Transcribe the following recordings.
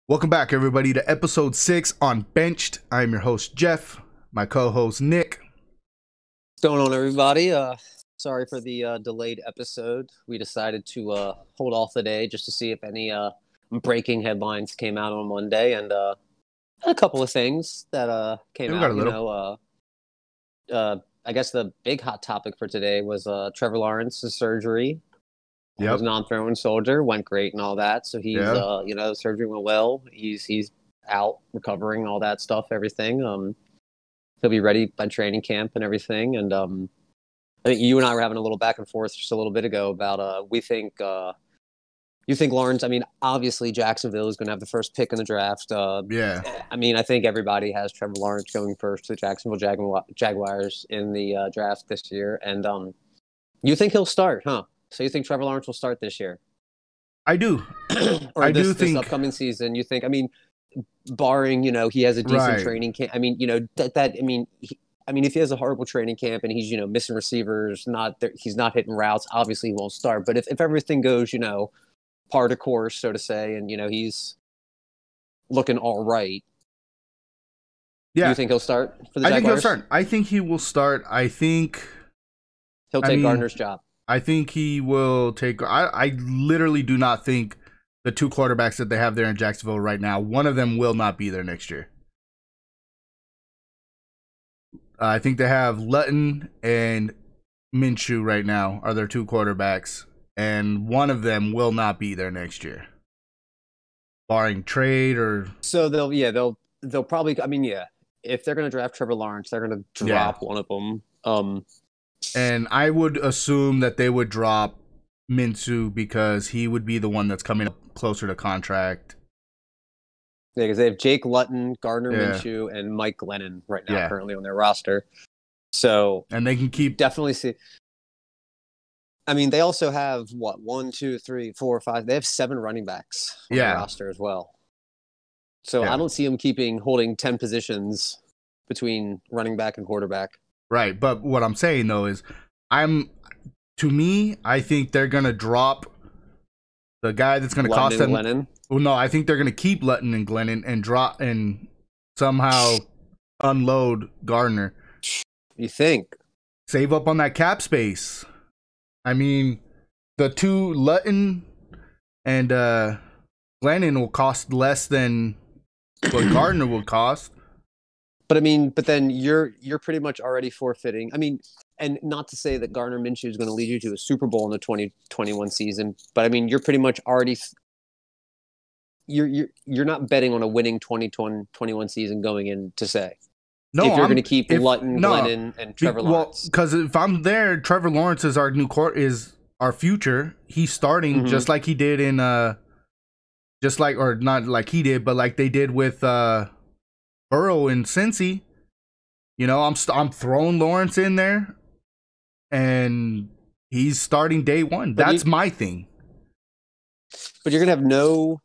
Welcome back, everybody, to episode 6 on Benched. I'm your host, Jeff. My co-host, Nick. What's going on, everybody? Sorry for the delayed episode. We decided to hold off today just to see if any breaking headlines came out on Monday, and a couple of things that came out. I guess the big hot topic for today was Trevor Lawrence's surgery. He was non-throwing soldier, went great and all that. So he's, surgery went well. He's out recovering, all that stuff, everything. He'll be ready by training camp and everything. And I think you and I were having a little back and forth just a little bit ago about you think Lawrence. I mean, obviously Jacksonville is going to have the first pick in the draft. I mean, I think everybody has Trevor Lawrence going first to the Jacksonville Jaguars in the draft this year. And you think he'll start, huh? So you think Trevor Lawrence will start this year? I do. Or this upcoming season, you think? I mean, barring, he has a decent training camp. I mean, if he has a horrible training camp and he's, missing receivers, he's not hitting routes, obviously he won't start. But if everything goes, par to course, so to say, and, he's looking all right, do you think he'll start for the Jaguars? I think he'll start. I think he will start. I think he'll take Gardner's job. I think he will take. I literally do not think the two quarterbacks that they have there in Jacksonville right now, one of them will not be there next year. I think they have Lutton and Minshew right now are their two quarterbacks, and one of them will not be there next year, barring trade or. So they'll probably. I mean, if they're going to draft Trevor Lawrence, they're going to drop one of them. And I would assume that they would drop Minshew because he would be the one that's coming up closer to contract. Yeah, because they have Jake Luton, Gardner Minshew, and Mike Glennon right now currently on their roster. So and they can definitely see. I mean, they also have 1, 2, 3, 4, 5. They have 7 running backs on their roster as well. So I don't see them holding 10 positions between running back and quarterback. Right, but what I'm saying though is, I think they're gonna drop the guy that's gonna cost them. Glennon? Well, no, I think they're gonna keep Lutton and Glennon and drop and somehow unload Gardner. You think? Save up on that cap space. I mean, the two Lutton and Glennon will cost less than what Gardner will cost. But then you're pretty much already forfeiting. I mean, and not to say that Gardner Minshew is going to lead you to a Super Bowl in the 2021 season, but I mean, you're pretty much already you're not betting on a winning 2021 season going in to say. No, if you're going to keep Lutton, Glennon, and Trevor Lawrence. Well, because if I'm there, Trevor Lawrence is our new is our future. He's starting just like he did in not like he did, but like they did with Burrow and Cincy. I'm throwing Lawrence in there, and he's starting day one. That's my thing. But you're gonna have no.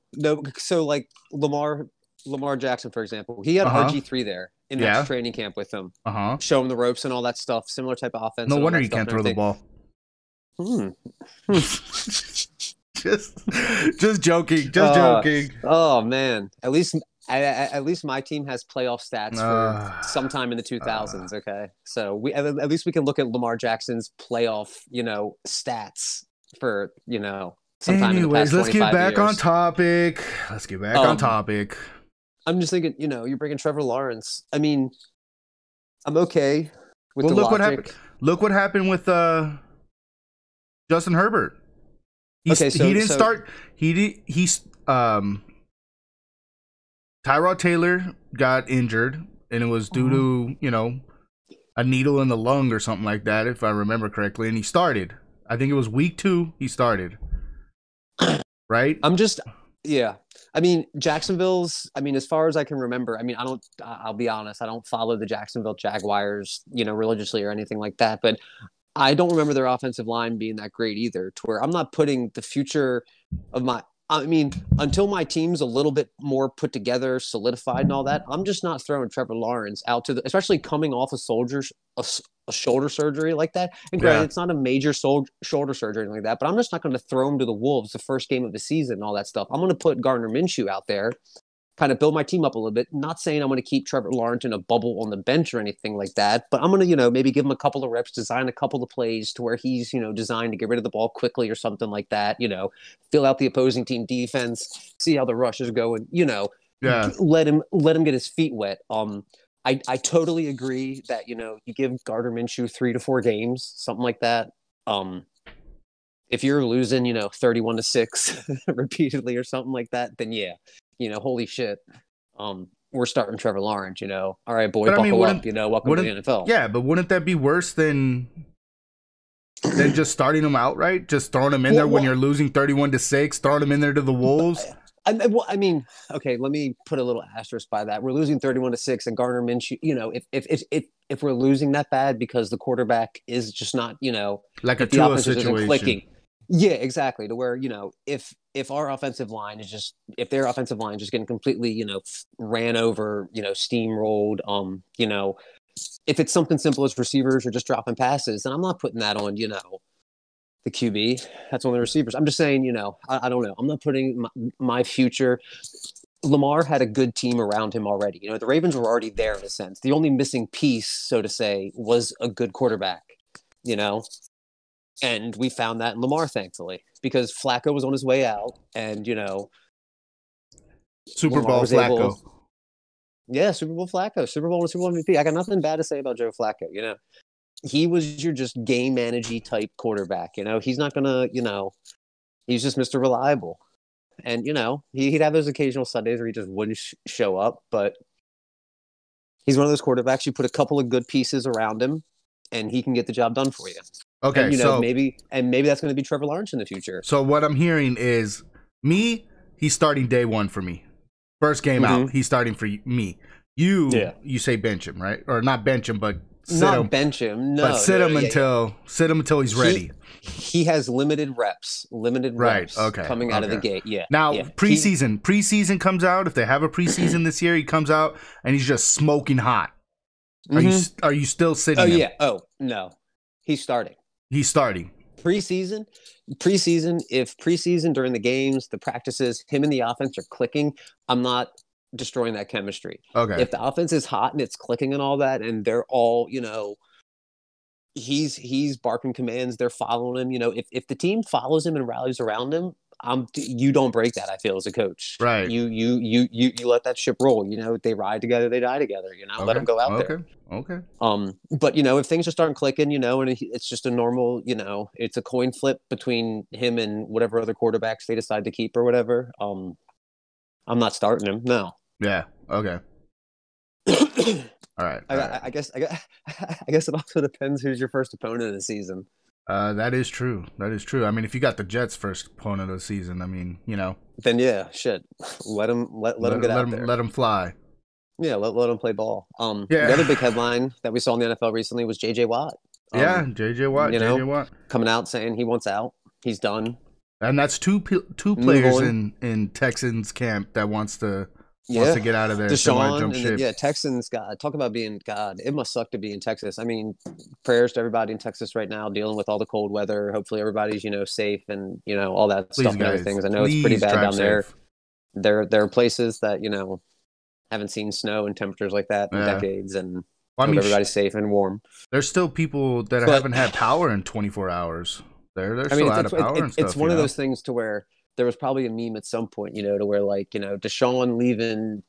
So like Lamar Jackson, for example, he had RG3 there in that training camp with him, show him the ropes and all that stuff. Similar type of offense. No wonder he can't throw the ball. Just joking. Joking. Oh man, at least my team has playoff stats for sometime in the 2000s. Okay, so at least we can look at Lamar Jackson's playoff, stats for sometime. Anyways, in the past let's get back years. on topic. Let's get back on topic. I'm just thinking, you're bringing Trevor Lawrence. I mean, I'm okay with the logic. What happened. Look what happened with Justin Herbert. He didn't start. Tyrod Taylor got injured, and it was due to, a needle in the lung or something like that, if I remember correctly. And he started. I think it was week 2 he started. Right? I mean, Jacksonville's, as far as I can remember, I'll be honest, I don't follow the Jacksonville Jaguars, religiously or anything like that. But I don't remember their offensive line being that great either, to where I'm not putting the future of until my team's a little bit more put together, solidified and all that, I'm just not throwing Trevor Lawrence out especially coming off a shoulder surgery like that. And granted, it's not a major shoulder surgery like that, but I'm just not going to throw him to the Wolves the first game of the season and all that stuff. I'm going to put Gardner Minshew out there kind of build my team up a little bit. Not saying I'm going to keep Trevor Lawrence in a bubble on the bench or anything like that, but I'm going to, maybe give him a couple of reps, design a couple of plays to where he's, designed to get rid of the ball quickly or something like that, fill out the opposing team defense, see how the rush is going, Yeah. let him get his feet wet. I totally agree that, you give Gardner Minshew 3 to 4 games, something like that. If you're losing, 31-6 repeatedly or something like that, then yeah, holy shit. We're starting Trevor Lawrence, all right, boy, buckle up, welcome to the NFL. Yeah, but wouldn't that be worse than just starting him outright? Just throwing him in there when you're losing 31-6, throwing him in there to the Wolves? I mean, okay, let me put a little asterisk by that. We're losing 31-6, and Gardner Minshew, if we're losing that bad because the quarterback is just not, like a Tua situation. Clicking. Yeah, exactly. To where, if our offensive line is just, if their offensive line is just getting completely, ran over, steamrolled, if it's something simple as receivers or just dropping passes, then I'm not putting that on, the QB. That's on the receivers. I'm just saying, I don't know. I'm not putting my future. Lamar had a good team around him already. The Ravens were already there in a sense. The only missing piece, so to say, was a good quarterback, and we found that in Lamar, thankfully, because Flacco was on his way out, and Super Bowl Flacco. Yeah, Super Bowl Flacco, Super Bowl and Super Bowl MVP. I got nothing bad to say about Joe Flacco. He was your just game managey type quarterback. He's not gonna, he's just Mr. Reliable, and he'd have those occasional Sundays where he just wouldn't show up, but he's one of those quarterbacks. You put a couple of good pieces around him, and he can get the job done for you. Okay, and, so maybe that's going to be Trevor Lawrence in the future. So what I'm hearing is he's starting day one for me. First game out, he's starting for me. You say bench him, right? Or not bench him, but bench him. No, but sit him until he's ready. He has limited reps. Right. Okay. Coming out of the gate. Yeah. Now preseason comes out. If they have a preseason this year, he comes out and he's just smoking hot. Are you still sitting him? Yeah. Oh no, he's starting. He's starting. Preseason, if preseason during the games, the practices, him and the offense are clicking, I'm not destroying that chemistry. Okay. If the offense is hot and it's clicking and all that, and they're all, he's barking commands, they're following him. If the team follows him and rallies around him, you don't break that. I feel as a coach, right? You let that ship roll. They ride together, they die together. Okay. Let them go out there. Okay. But if things are starting clicking, and it's just a normal, it's a coin flip between him and whatever other quarterbacks they decide to keep or whatever. I'm not starting him. No. Yeah. Okay. All right. I guess it also depends who's your first opponent of the season. That is true. I mean, if you got the Jets' first opponent of the season, I mean, then yeah, shit. Let them get out there. Let them fly. Yeah, let them play ball. Yeah. The other big headline that we saw in the NFL recently was J.J. Watt. J.J. Watt. J.J. Watt coming out saying he wants out. He's done. And that's two players in Texans camp that wants to get out of there. Deshaun, Texans, God, talk about being God. It must suck to be in Texas. I mean, prayers to everybody in Texas right now, dealing with all the cold weather. Hopefully, everybody's safe and all that stuff and everything. I know it's pretty bad down there. There are places that haven't seen snow and temperatures like that in decades, and hope everybody's safe and warm. There's still people that haven't had power in 24 hours. They're still out of power and stuff. It's one of those things to where there was probably a meme at some point, to where Deshaun leaving,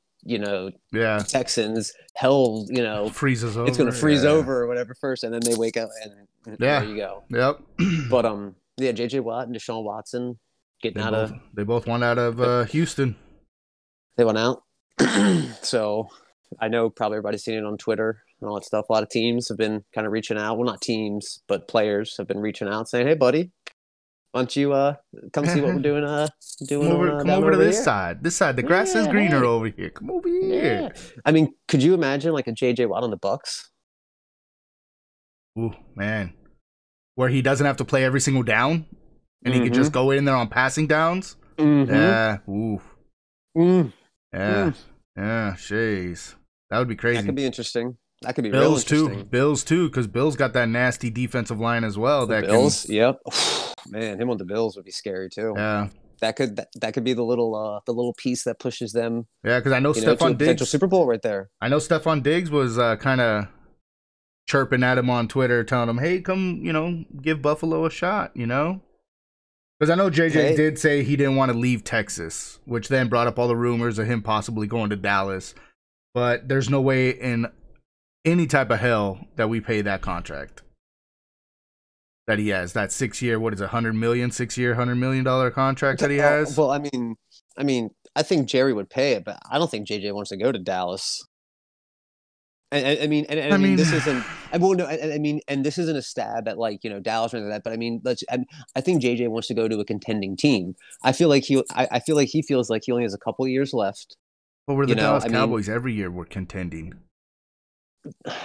Texans, hell, freezes over. It's going to freeze over or whatever first, and then they wake up and there you go. Yep. But J.J. Watt and Deshaun Watson they both went out of Houston. They went out. So I know probably everybody's seen it on Twitter and all that stuff. A lot of teams have been kind of reaching out. Well, not teams, but players have been reaching out saying, "Hey, buddy, why don't you come see what we're doing? Come over to this side. This side, the grass is greener over here. Come over here." Yeah. I mean, could you imagine like a J.J. Watt on the Bucks? Ooh, man, where he doesn't have to play every single down, and he could just go in there on passing downs. Yeah. Ooh. Yeah. Yeah, jeez. That would be crazy. That could be interesting. That could be real interesting. Bills too, because Bills got that nasty defensive line as well. Bills, yep. Man, him on the Bills would be scary too. Yeah. That could be the little piece that pushes them, Yeah, because I know to a Stephon potential Diggs. Super Bowl right there. I know Stephon Diggs was kind of chirping at him on Twitter, telling him, "Hey, come, give Buffalo a shot," Because I know JJ did say he didn't want to leave Texas, which then brought up all the rumors of him possibly going to Dallas. But there's no way in any type of hell that we pay that contract that he has. That 6-year, what is it, 100 million, 6-year, $100 million contract that he has. Well, I think Jerry would pay it, but I don't think JJ wants to go to Dallas. I mean, this isn't. And this isn't a stab at Dallas or anything like that. But I think JJ wants to go to a contending team. I feel like he feels like he only has a couple years left. But we're the Dallas Cowboys every year. We're contending. God,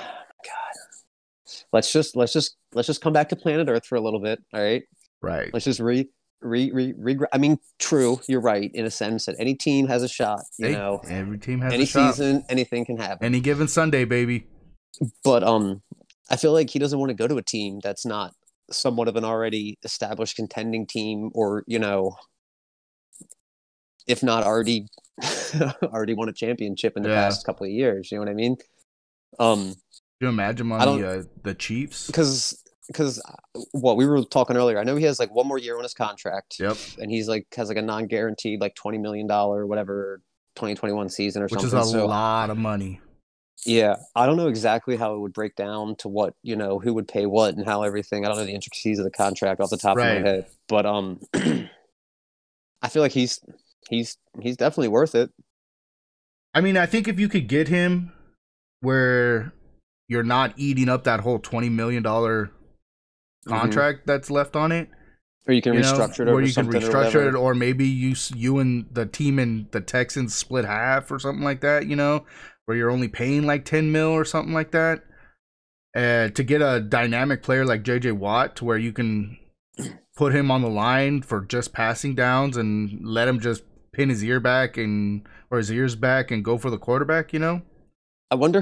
let's just come back to planet Earth for a little bit. All right. Right. Let's just true. You're right in a sense that any team has a shot. Every team has any a shot. season, anything can happen. Any given Sunday, baby. But I feel like he doesn't want to go to a team that's not somewhat of an already established contending team, or if not already won a championship in the past couple of years. You know what I mean? Can you imagine on the Chiefs? Because what we were talking earlier, I know he has one more year on his contract. Yep. And he's has a non-guaranteed $20 million whatever 2021 season or something. Which is a lot of money. Yeah, I don't know exactly how it would break down to what who would pay what and how everything. I don't know the intricacies of the contract off the top of my head, but I feel like he's definitely worth it. I mean, I think if you could get him where you're not eating up that whole $20 million contract that's left on it, or you can restructure it, or you can restructure it, or maybe you and the team and the Texans split half or something like that. Where you're only paying $10 million or something like that, to get a dynamic player like JJ Watt, to where you can put him on the line for just passing downs and let him just pin his ear back or his ears back and go for the quarterback. I wonder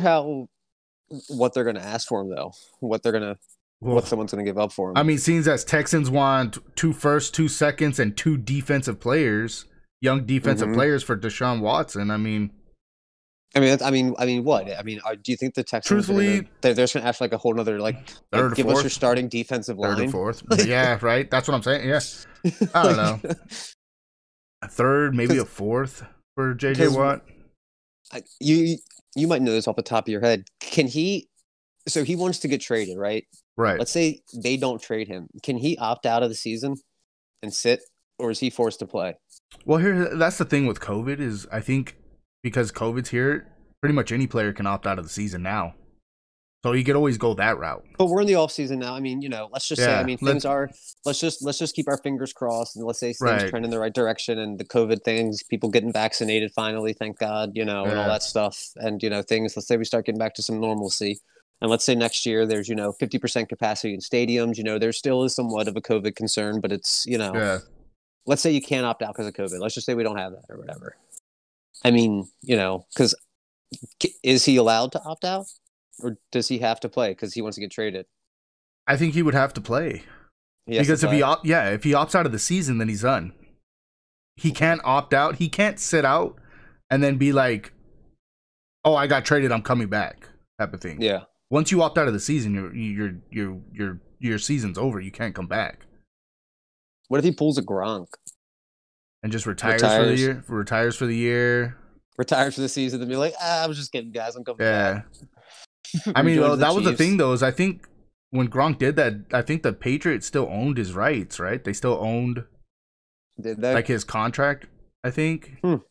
what they're going to ask for him though. What someone's going to give up for him. I mean, seeing as Texans want 2 firsts, 2 seconds, and 2 defensive players, young defensive players for Deshaun Watson. I mean, what? Do you think the Texans they're just going to ask a whole nother give us your starting defensive line? 3rd or 4th. Yeah, right. That's what I'm saying. Yeah, I don't know. A 3rd, maybe a 4th for JJ Watt. You might know this off the top of your head. Can he? So he wants to get traded, right? Right. Let's say they don't trade him. Can he opt out of the season and sit, or is he forced to play? Well, that's the thing with COVID is I think because COVID's here, pretty much any player can opt out of the season now. So you could always go that route. But we're in the off season now. I mean, let's just say, things are. Let's just keep our fingers crossed, and let's say things trend in the right direction, and the COVID things, people getting vaccinated finally, thank God, and all that stuff, and things. Let's say we start getting back to some normalcy, and let's say next year there's 50% capacity in stadiums. There still is somewhat of a COVID concern, but it's let's say you can't opt out because of COVID. Let's just say we don't have that or whatever. I mean, because is he allowed to opt out? Or does he have to play because he wants to get traded? I think he would have to play. Because if he opts out of the season, then he's done. He can't opt out. He can't sit out and then be like, "Oh, I got traded. I'm coming back," type of thing. Yeah. Once you opt out of the season, your season's over. You can't come back. What if he pulls a Gronk and just retires for the year? Retires for the season, and be like, I was just kidding, guys. I'm coming back. I mean, that was the thing, though, is I think when Gronk did that, I think the Patriots still owned his rights, right? They still owned his contract, I think. But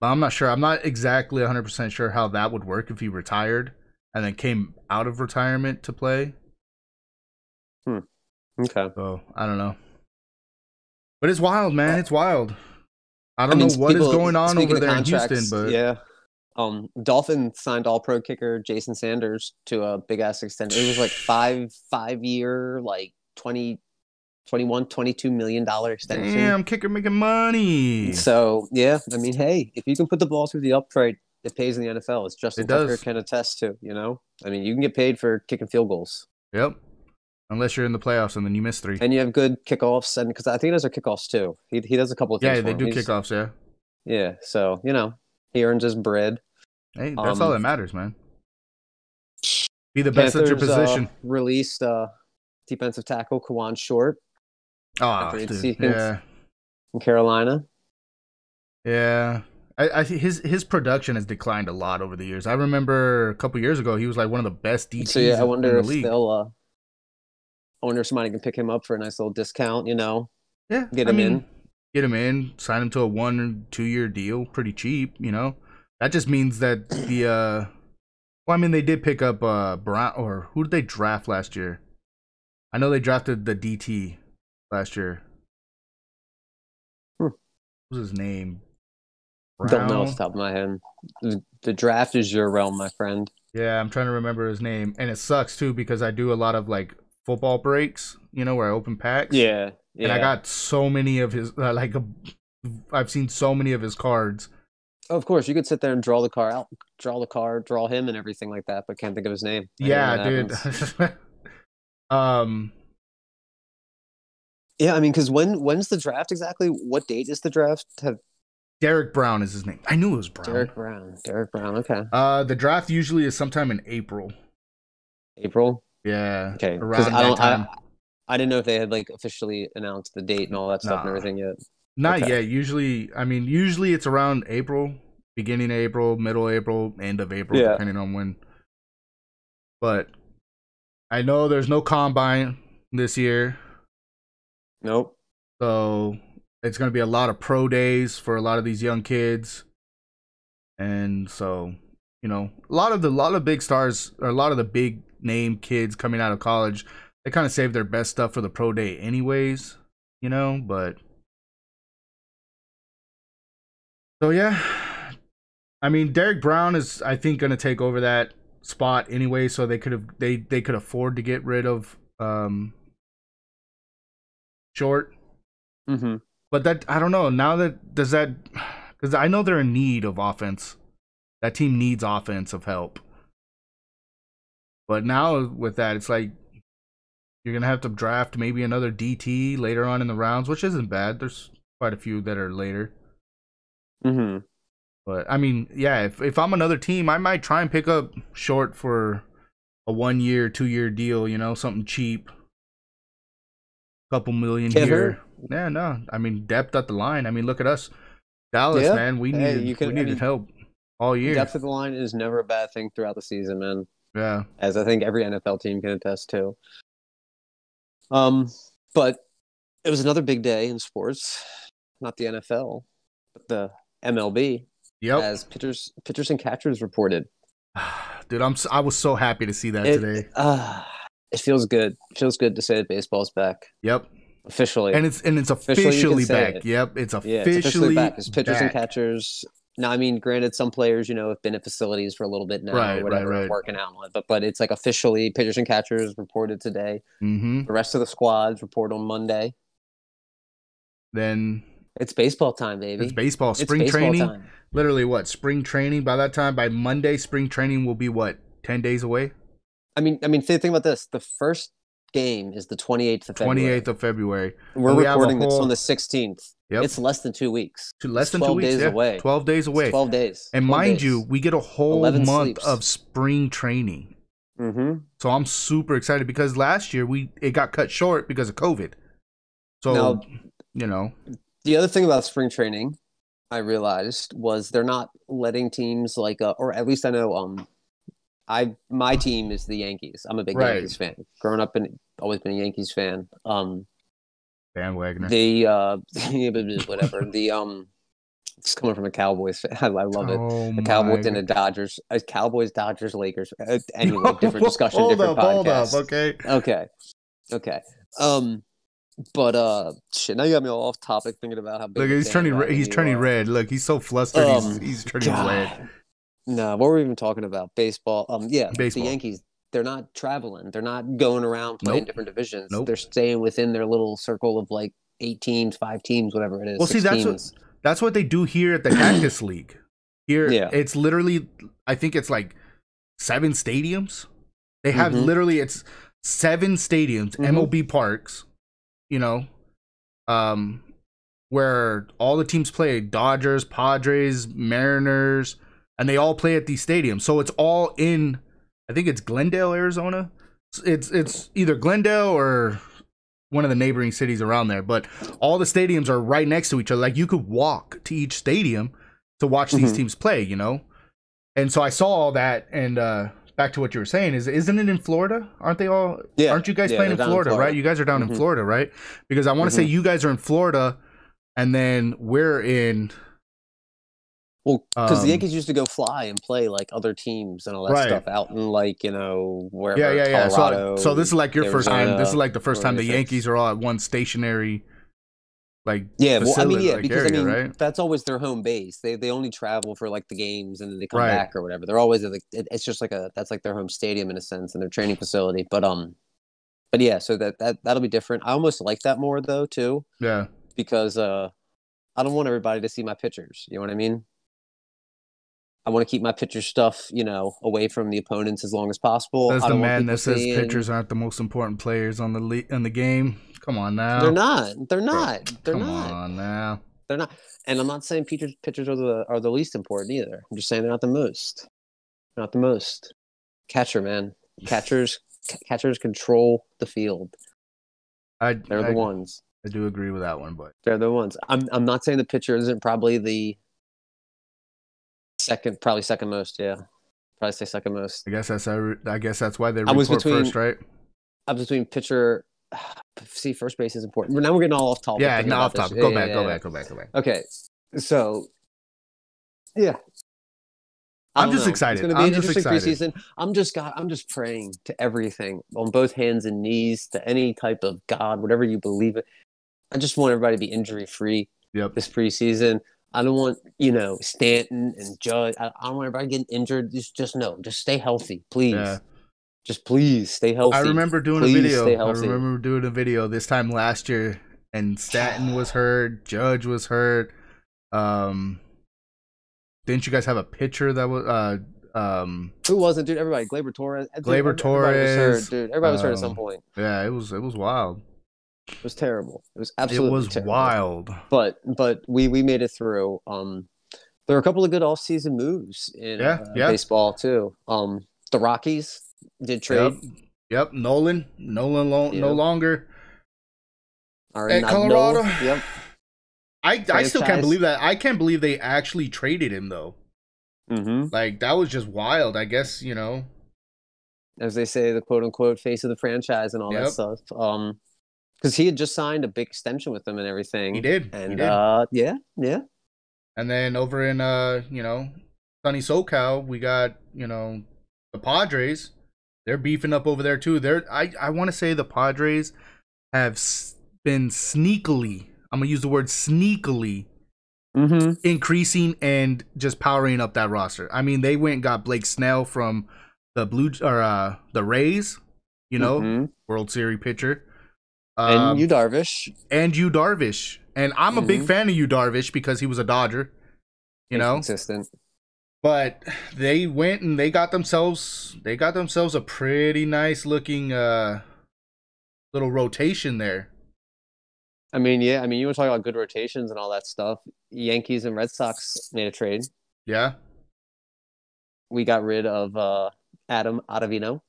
I'm not sure. I'm not exactly 100% sure how that would work if he retired and then came out of retirement to play. Okay. So, I don't know. But it's wild, man. It's wild. I don't know what is going on over there in Houston, but... Yeah. Dolphins signed all-pro kicker Jason Sanders to a big-ass extension. It was 5-year, $21, $22 million extension. Damn, kicker making money. So, yeah, I mean, hey, if you can put the ball through the upright, it pays in the NFL. As Justin Tucker can attest to, I mean, you can get paid for kicking field goals. Yep. unless you're in the playoffs and then you miss 3. And you have good kickoffs, and because I think he does our kickoffs too. He does a couple of things. Yeah, for they him. do kickoffs. Yeah. Yeah, so he earns his bread. Hey, that's all that matters, man. Be the best Panthers, at your position. Released defensive tackle Kawan Short. Oh, dude. Yeah. In Carolina. Yeah. I think his production has declined a lot over the years. I remember a couple years ago he was like one of the best DTs so yeah, I wonder in the if league. I wonder if somebody can pick him up for a nice little discount, Yeah. Get him in, sign him to a 1 or 2 year deal, pretty cheap, That just means that they did pick up Brown, or who did they draft last year? I know they drafted the DT last year. What was his name? Brown? Don't know off the top of my head. The draft is your realm, my friend. Yeah, I'm trying to remember his name, and it sucks too because I do a lot of like football breaks, where I open packs. Yeah. And I got so many of his I've seen so many of his cards. Oh, of course, you could sit there and draw the card, draw him, and everything like that, but can't think of his name. Yeah, dude. Yeah, I mean, because when's the draft exactly? What date is the draft? Derek Brown is his name. I knew it was Brown. Derek Brown. Okay. The draft usually is sometime in April. April. Yeah. Okay. Around that time. I didn't know if they had like officially announced the date and all that stuff and everything yet. Not yet. Usually it's around April, beginning of April, middle of April, end of April, depending on when. But I know there's no combine this year. Nope. So it's going to be a lot of pro days for a lot of these young kids. And so, a lot of the big stars, or a lot of the big name kids coming out of college, they kind of save their best stuff for the pro day anyways, but so yeah. I mean, Derek Brown is, I think, going to take over that spot anyway, so they could afford to get rid of Short. Mm-hmm. But that, I don't know. Now because I know they're in need of offense. That team needs offensive help. But now with that, it's like you're gonna have to draft maybe another DT later on in the rounds, which isn't bad. There's quite a few that are later. Mm-hmm. But I mean, yeah, if I'm another team, I might try and pick up Short for a 1 year, 2 year deal. Something cheap. Couple million here. Yeah, no. I mean, depth at the line. I mean, look at us, Dallas, man. We needed help all year. Depth at the line is never a bad thing throughout the season, man. Yeah, as I think every NFL team can attest to. But it was another big day in sports, not the NFL, but the MLB. Yep. As pitchers and catchers reported. Dude, I was so happy to see that today. It feels good. It feels good to say that baseball's back. Yep. Officially. And it's officially back. Yep. It's officially back. It's pitchers and catchers. Now, I mean, granted, some players, have been at facilities for a little bit now, or whatever, working out on it. But it's like officially pitchers and catchers reported today. Mm-hmm. The rest of the squads report on Monday. Then it's baseball time, baby. It's baseball. Spring training. Time. Literally, what? Spring training. By that time, by Monday, spring training will be what? 10 days away. I mean, think about this. The first game is the 28th of February. 28th of February. We're recording this on the 16th. Yep. It's less than 2 weeks. Less than 2 weeks. Days away. 12 days away. 12 days. And 12 mind days. you, we get a whole month of spring training. Mm-hmm. So I'm super excited because last year it got cut short because of COVID. So, now, the other thing about spring training, I realized, was they're not letting teams like, or at least I know, my team is the Yankees. I'm a big Yankees fan. Growing up always been a Yankees fan. Bandwagoner. Whatever. It's coming from a Cowboys fan. I love it. The Cowboys and the Dodgers. Cowboys, Dodgers, Lakers. Anyway, different discussion, different podcast. Hold up. Okay. But shit. Now you got me all off topic thinking about how big. Look, he's turning red. Look, he's so flustered. He's turning red. No, what were we even talking about? Baseball. Baseball. The Yankees. They're not traveling. They're not going around playing different divisions. Nope. They're staying within their little circle of like 8 teams, 5 teams, whatever it is. Well, see, that's what they do here at the Cactus League. Here, it's literally, I think it's like 7 stadiums. They have literally, 7 stadiums, MLB parks, you know, where all the teams play, Dodgers, Padres, Mariners, and they all play at these stadiums. So it's all in, I think it's Glendale, Arizona. It's either Glendale or one of the neighboring cities around there, but all the stadiums are right next to each other. Like, you could walk to each stadium to watch these teams play, you know? And so I saw all that, and back to what you were saying, isn't it in Florida? Aren't they all? Yeah. Aren't you guys playing in Florida, right? You guys are down in Florida, right? Because I want to say you guys are in Florida, and then we're in. Well, because the Yankees used to go fly and play like other teams and all that stuff out in, like, you know, wherever. Yeah. Colorado, so this is like your first time. This is like the first time the Yankees are all at one stationary. Like, well, I mean, like because area, I mean, right? that's always their home base. They only travel for like the games and then they come back or whatever. They're always like, it's just like that's like their home stadium in a sense and their training facility. But yeah, so that'll be different. I almost like that more though too. Yeah, because I don't want everybody to see my pictures. You know what I mean? I want to keep my picture stuff, you know, away from the opponents as long as possible. That's the man that says pitchers aren't the most important players on the game. Come on now. They're not. They're not. They're Come not. on now. They're not. And I'm not saying pitchers are the least important either. I'm just saying they're not the most. Not the most. Catcher, man. Catchers control the field. They're the ones. I do agree with that one, but they're the ones. I'm not saying the pitcher isn't probably the second most. Yeah, probably say second most. I guess that's why they report first, right? I was between pitcher. See, first base is important. Now we're getting all off topic. Yeah, no, off topic. Go back. Okay, so yeah, I'm just excited. It's going to be an interesting preseason. I'm just praying to everything on both hands and knees, to any type of God, whatever you believe in. I just want everybody to be injury free. This preseason. I don't want, you know, Stanton and Judge. I don't want everybody getting injured. Just stay healthy, please. Yeah. Just please stay healthy. I remember doing a video this time last year, and Stanton was hurt, Judge was hurt. Didn't you guys have a pitcher that was who wasn't, dude? Everybody, Gleyber Torres. Everybody was hurt, dude. Everybody was hurt at some point. Yeah, it was wild. It was terrible. It was absolutely terrible. Wild. But we made it through. There were a couple of good offseason moves in baseball too. The Rockies did trade. Yep. Nolan no longer at Colorado. Yep. I still can't believe that. I can't believe they actually traded him though. Like, that was just wild. I guess, you know, as they say, the quote unquote face of the franchise and all that stuff. Because he had just signed a big extension with them and everything. He did. And yeah. And then over in sunny SoCal, we got, you know, the Padres. They're beefing up over there too. I want to say the Padres have been sneakily, I'm gonna use the word sneakily, increasing and just powering up that roster. I mean, they went and got Blake Snell from the Rays, you know, World Series pitcher. And Yu Darvish. And I'm a big fan of Yu Darvish because he was a Dodger, you know. Consistent. But they went and they got themselves a pretty nice looking little rotation there. I mean, you want to talk about good rotations and all that stuff. Yankees and Red Sox made a trade. Yeah. We got rid of Adam Ottavino.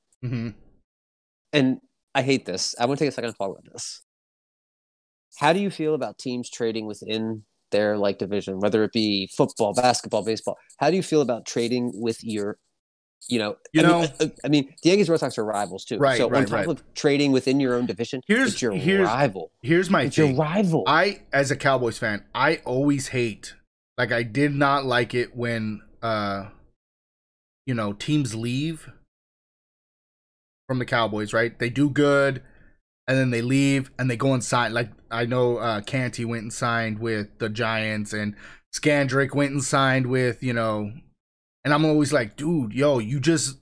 And I hate this. I want to take a second to talk about this. How do you feel about teams trading within their like division, whether it be football, basketball, baseball? How do you feel about trading with your, I mean, the Yankees and Red Sox are rivals too. Right. So on top of trading within your own division, it's your rival. Here's my thing. Your rival. I, as a Cowboys fan, I always hate, like, I did not like it when, teams leave from the Cowboys, right? They do good, and then they leave, and they go and sign. Like, I know Canty went and signed with the Giants, and Skandrick went and signed with, and I'm always like, dude, you just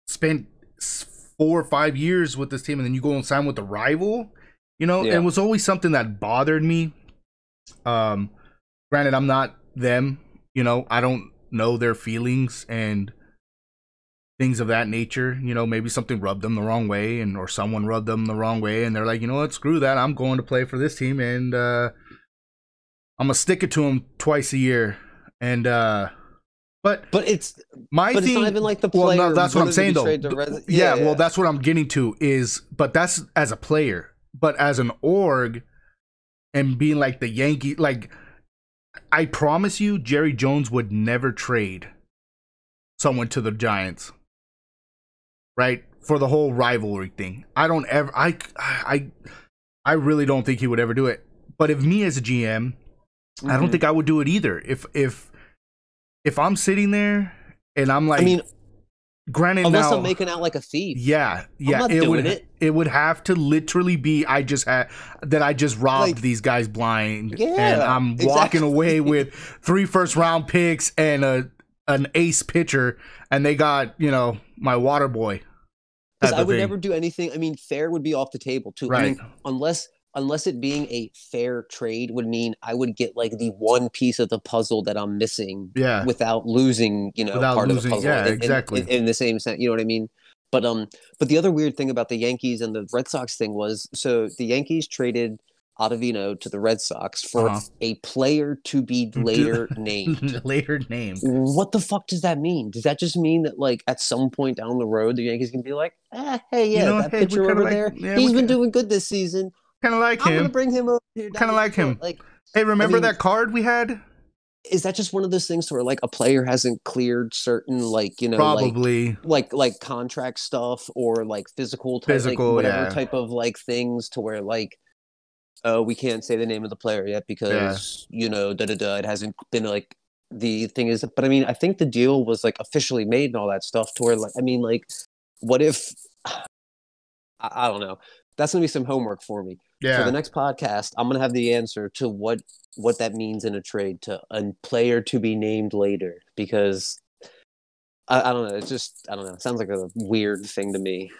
spent 4 or 5 years with this team, and then you go and sign with the rival, It was always something that bothered me. Granted, I'm not them, I don't know their feelings, and things of that nature. You know, maybe something rubbed them the wrong way, or someone rubbed them the wrong way, and they're like, you know what, screw that. I'm going to play for this team, and I'm gonna stick it to them twice a year. And but it's my but thing. it's not even like the player. Well, no, that's what I'm saying though. Yeah, well, that's what I'm getting to is, but that's as a player, but as an org, and being like the Yankee, like I promise you, Jerry Jones would never trade someone to the Giants, right? For the whole rivalry thing. I don't ever. I really don't think he would ever do it. But if me as a GM, I don't think I would do it either. If I'm sitting there and I'm like, I mean, granted, unless now, I'm making out like a thief. Yeah, I'm not it doing would. It would have to literally be I just robbed Like, these guys blind, yeah, and I'm walking exactly. away with 3 first-round picks and an ace pitcher, and they got, you know, my water boy. Because I would never do anything. I mean, fair would be off the table too. Right. I mean, unless it being a fair trade would mean I would get like the one piece of the puzzle that I'm missing, Yeah. without losing, you know, Without part losing, of the puzzle. yeah, exactly. In the same sense, you know what I mean? But the other weird thing about the Yankees and the Red Sox thing was, so the Yankees traded Ottavino to the Red Sox for a player to be later named. Later named. What the fuck does that mean? Does that just mean that, like, at some point down the road, the Yankees can be like, hey, yeah, You know, that pitcher over there, he's been doing good this season. Kind of like him. I'm gonna bring him over here. Kind of like him. Like, hey, remember that card we had? Is that just one of those things where, like, a player hasn't cleared certain, like, you know, probably like contract stuff or like physical like, whatever type of like things to where, like, we can't say the name of the player yet because you know, it hasn't been, like, the thing is. But I mean, I think the deal was like officially made and all that stuff to where, like, I mean, like, what if I don't know. That's gonna be some homework for me. Yeah. For the next podcast, I'm gonna have the answer to what that means in a trade to a player to be named later, because I don't know. It's just, I don't know. It sounds like a weird thing to me.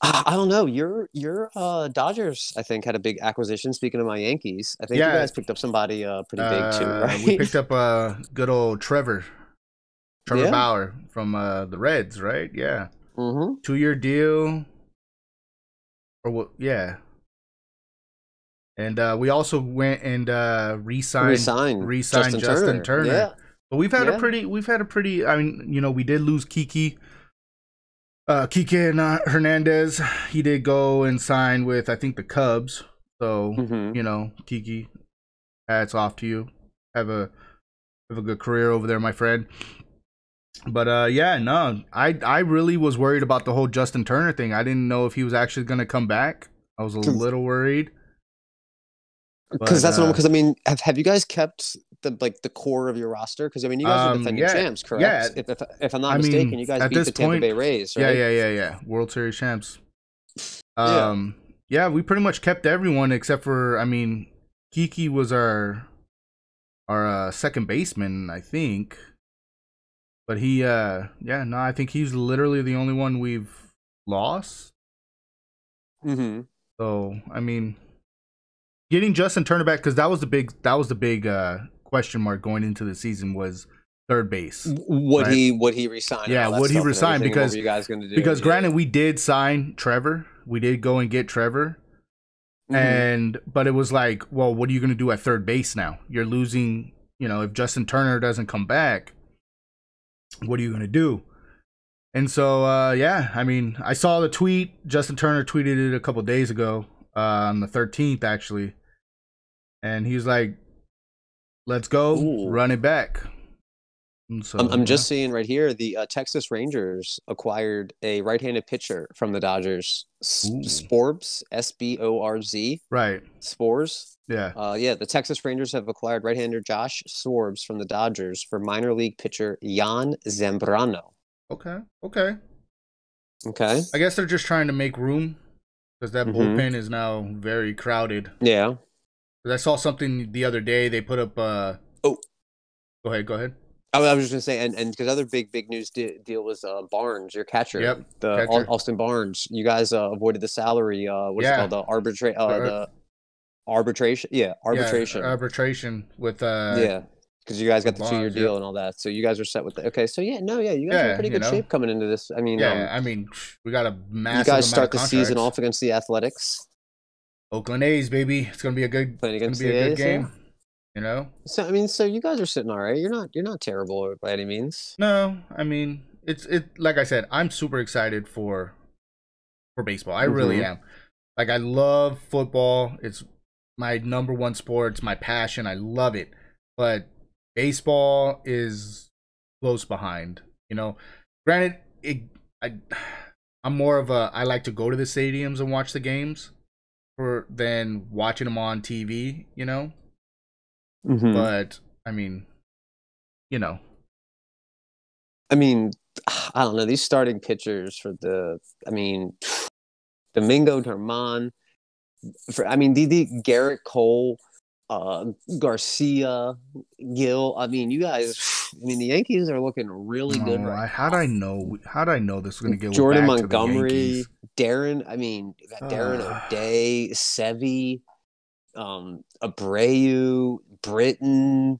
I don't know. Your Dodgers, I think, had a big acquisition. Speaking of my Yankees, I think you guys picked up somebody pretty big too, right? We picked up good old Trevor Bauer from the Reds, right? Yeah. 2-year deal. Or what? Yeah. And we also went and re-signed Justin Turner. Yeah. But we've had a pretty. I mean, you know, we did lose Kike and Hernandez. He did go and sign with, I think, the Cubs. So you know, Kike, hats off to you. Have a good career over there, my friend. But yeah, no, I really was worried about the whole Justin Turner thing. I didn't know if he was actually going to come back. I was a little worried. Because that's normal. Because I mean, have you guys kept the core of your roster? Because I mean, you guys are defending champs, correct? Yeah. If I'm not mistaken, you guys beat the Tampa Bay Rays, right? Yeah. World Series champs. Yeah, we pretty much kept everyone except for, I mean, Kike was our second baseman, I think. But he, I think he's literally the only one we've lost. So, I mean, getting Justin Turner back, because that was the big question mark going into the season, was third base. Would he resign? Yeah, would he resign? Because what were you guys gonna do? Because granted, we did sign Trevor. We did go and get Trevor. But it was like, well, what are you going to do at third base now? You're losing, you know, if Justin Turner doesn't come back, what are you going to do? And so, I mean, I saw the tweet. Justin Turner tweeted it a couple days ago, on the 13th, actually. And he was like, let's go, run it back. So, I'm just seeing right here, the Texas Rangers acquired a right-handed pitcher from the Dodgers, Sporbs, S-B-O-R-Z. Right. Spores. Yeah. The Texas Rangers have acquired right-hander Josh Sporbs from the Dodgers for minor league pitcher Jan Zambrano. Okay. I guess they're just trying to make room, because that bullpen is now very crowded. Yeah. I saw something the other day. They put up. Go ahead. I was just gonna say, and because other big news deal was Barnes, your catcher. Yep. Catcher. Austin Barnes. You guys avoided the salary. What is it called? The arbitration. Yeah, arbitration. Arbitration with because you guys got the Bonds, 2-year yep. deal and all that. So you guys are set with the. Okay, so you guys are in pretty good shape coming into this. I mean, we got a massive. You guys start the season off against the Athletics. Oakland A's, baby. It's gonna be a good. Playing against the A's, game. Yeah. So you guys are sitting all right. You're not terrible by any means. No, I mean it's like I said, I'm super excited for baseball. I really am. Like, I love football. It's my number one sport. It's my passion. I love it. But baseball is close behind. Granted, I'm more of a, I like to go to the stadiums and watch the games than watching them on TV. But I mean, I don't know, these starting pitchers for Domingo Germán, the Garrett Cole, Garcia, Gil. You guys. The Yankees are looking really good right now. How'd I know this was gonna get Jordan back Montgomery, to the Darren. You got Darren O'Day, Sevy, Abreu, Britton.